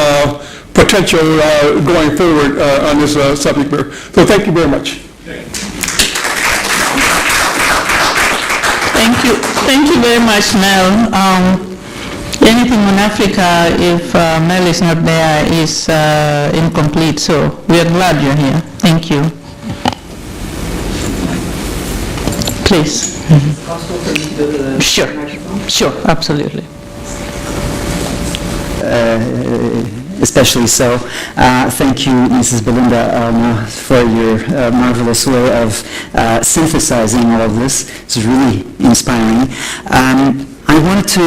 potential going forward on this subject matter. So thank you very much. Thank you very much, Mel. Anything on Africa, if Mel is not there, is incomplete. So we are glad you're here. Thank you. Please. Sure, absolutely. Especially so. Thank you, Mrs. Belinda Alma, for your marvelous way of synthesizing all of this. It's really inspiring. I wanted to,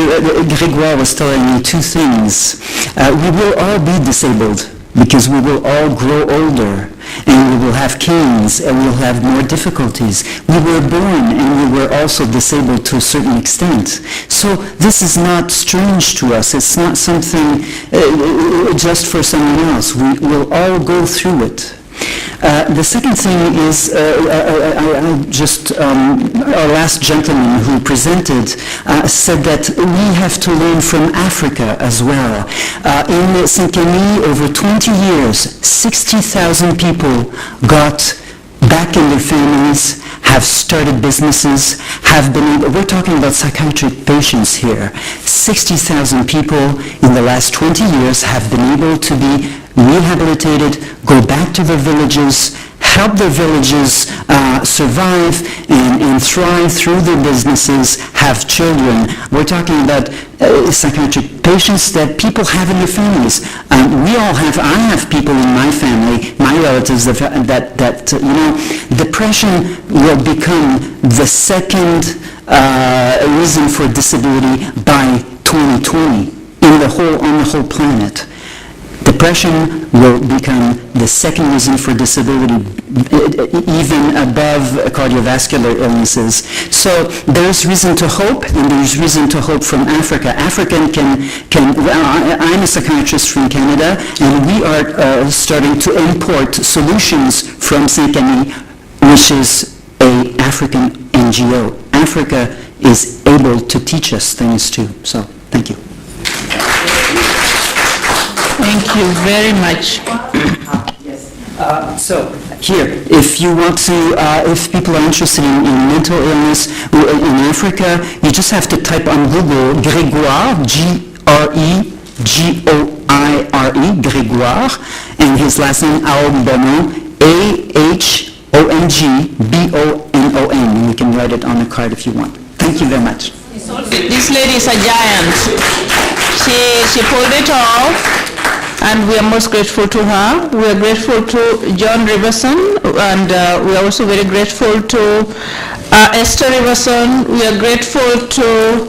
Grégoire was telling me 2 things. We will all be disabled because we will all grow older and we will have canes and we will have more difficulties. We were born and we were also disabled to a certain extent. So this is not strange to us. It's not something just for someone else. We will all go through it. The second thing is, our last gentleman who presented said that we have to learn from Africa as well. In Saint-Camille, over 20 years, 60,000 people got back in their families, have started businesses, have been able, we're talking about psychiatric patients here. 60,000 people in the last 20 years have been able to be rehabilitated, go back to their villages, help their villages survive and thrive through their businesses, have children. We're talking about psychiatric patients that people have in their families. I have people in my family, my relatives, that depression will become the second reason for disability by 2020 on the whole planet. Depression will become the second reason for disability, even above cardiovascular illnesses. So there's reason to hope, and there's reason to hope from Africa. I'm a psychiatrist from Canada, and we are starting to import solutions from Saint-Camille, which is an African NGO. Africa is able to teach us things too. So thank you. Thank you very much. So, here, if you want to, if people are interested in mental illness in Africa, you just have to type on Google Grégoire, G-R-E-G-O-I-R-E, Grégoire, and his last name, Aahongbonon, A-H-O-N-G-B-O-N-O-N, and you can write it on a card if you want. Thank you very much. This lady is a giant. She pulled it off, and we are most grateful to her. We are grateful to John Riverson, and we are also very grateful to Esther Riverson. We are grateful to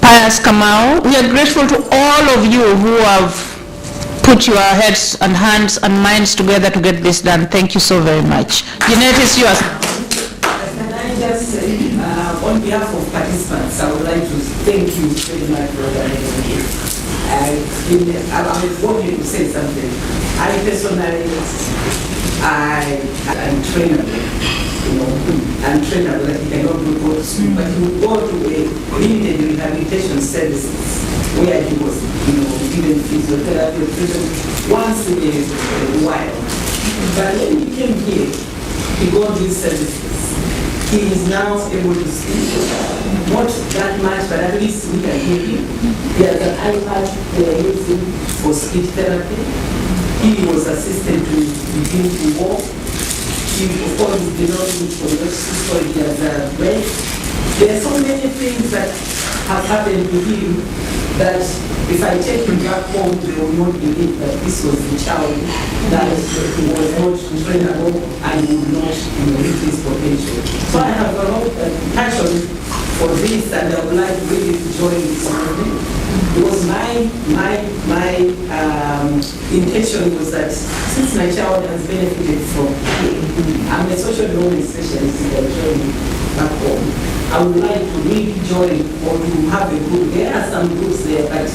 Pius Kamau. We are grateful to all of you who have put your heads and hands and minds together to get this done. Thank you so very much. Jeanette, is yours. Can I just say, on behalf of participants, I would like to thank you very much for organizing this. I'm wanting to say something. I personally, I'm trainable, I'm trainable, I cannot go to school, but he would go to a limited rehabilitation services where he was, given physiotherapy or treatment once in a while. But when he came here, he got these services. He is now able to speak, not that much, but at least we can hear him. He has an iPad they are using for speech therapy. He was assisted to begin to walk. He, of course, is developing for the so he has a brain. There are so many things that have happened to him that if I take him back home, they will not believe that this was the child that was not trainable and would not reach his potential. So I have a lot of passion for this, and I would like really to join this movement. Because my intention was that since my child has benefited from I'm a social development specialist in the training back home, I would like to really join or to have a group. There are some groups there, but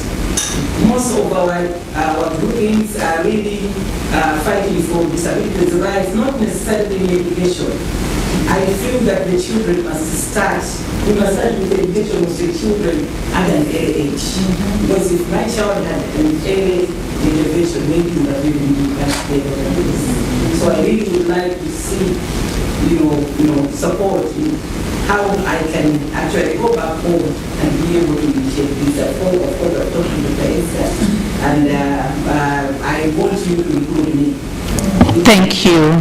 most of our groupings are really fighting for disabilities rights, not necessarily in education. I feel that the children must start, we must start with the education of the children at an early age. Because if my child had an early intervention, maybe we would have even been much better than this. So I really would like to see, support in how I can actually go back home and be able to initiate this. Of course, I'm talking to Esther, and I want you to include me. Thank you.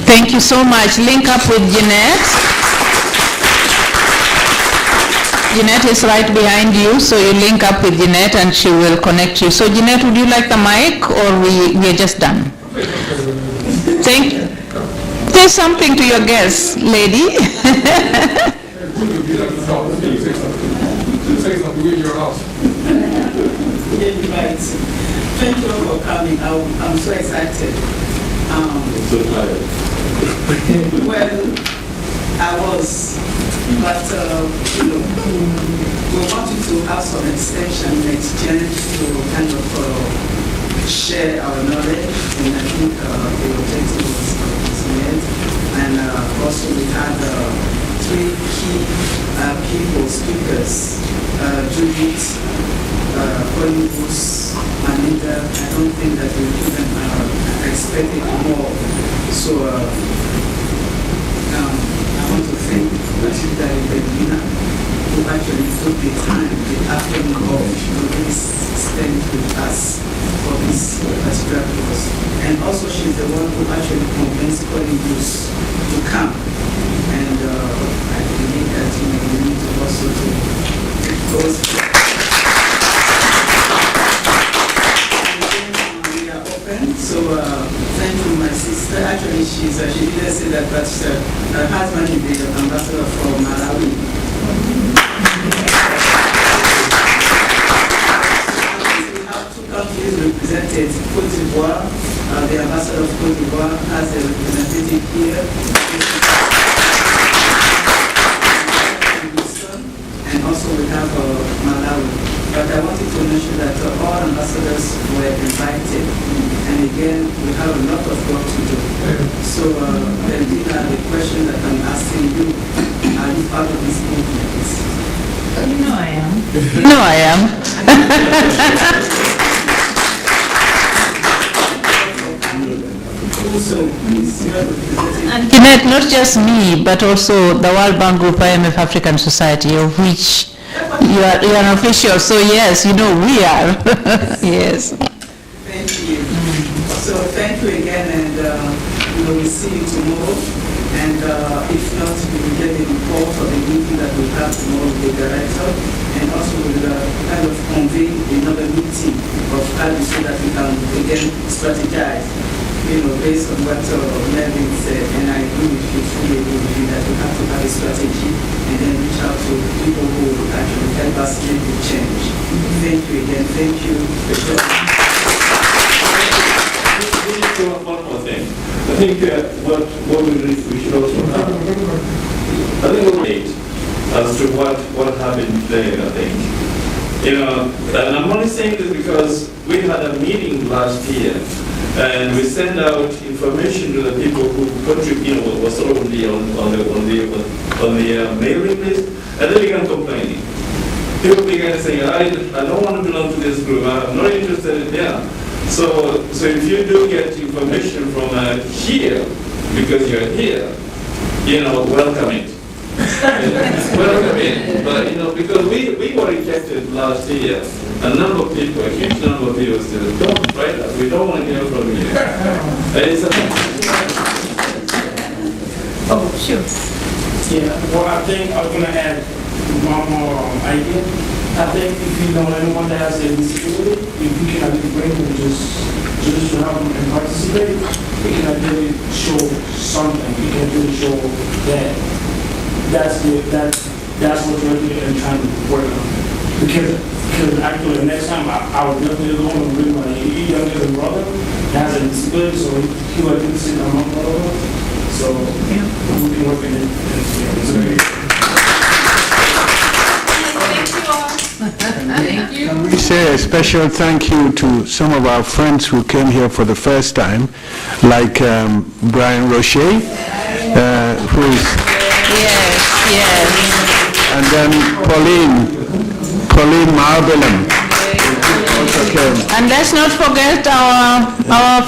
Thank you so much. Link up with Jeanette. Jeanette is right behind you, so you link up with Jeanette and she will connect you. So Jeanette, would you like the mic or we are just done? Thank you. Say something to your guests, lady. Thank you for coming. I'm so excited. Well, I was, but we wanted to have some extension in exchange to kind of share our knowledge, and I think the objective was met. And also we had 3 key people, speakers, Judith, Hollywood, Anita. I don't think that we even expected more. So I want to thank Rashida Bedina, who actually took the time, the afternoon off to really spend with us for this particular course. And also she's the one who actually convinced Hollywood to come. And I believe that we need to also to take those. So thank you, my sister. Actually, she didn't say that, but her husband is the ambassador from Malawi. We have 2 countries represented. Cote d'Ivoire, the ambassador of Cote d'Ivoire has a representative here. And also we have Malawi. But I wanted to mention that all ambassadors were invited. And again, we have a lot of work to do. So, Valentina, the question that I'm asking you, are you part of this movement? You know I am. You know I am. And Kenneth, not just me, but also the World Bank Group IMF African Society, of which you are an official. So yes, you know we are. Yes. Thank you. So thank you again, and we'll see you tomorrow. And if not, we will get a report of the meeting that we have tomorrow with the director, and also we'll kind of convene another meeting of Cadus so that we can again strategize, based on what Melvin said. And I agree with you, fully agree with you, that we have to have a strategy and then reach out to people who will actually help us make the change. Thank you again. Thank you. One more thing. I think what we should also have, I think we'll wait as to what happened there, I think. And I'm only saying this because we had a meeting last year, and we sent out information to the people who contribute, was sort of on the mailing list, and they began complaining. People began saying, I don't want to belong to this group, I'm not interested in them. So if you do get information from here, because you're here, welcome it. Welcome it. But, because we were rejected last year, a number of people, a huge number of people said, don't write us, we don't want to hear from you. And it's Oh, sure. Yeah, well, I think I was going to add one more idea. I think if you know anyone that has a disability, if you can actually bring them just to help them and participate, we can actually show something. We can actually show that that's what we're doing and trying to work on. Because actually next time I would definitely go and bring my younger brother that has a disability, so he would do sit among all of us. So we can work in it. It's great. Thank you. Can we say a special thank you to some of our friends who came here for the first time, like Brian Rocher, who is... Yes. And then Pauline Marbelam also came. And let's not forget our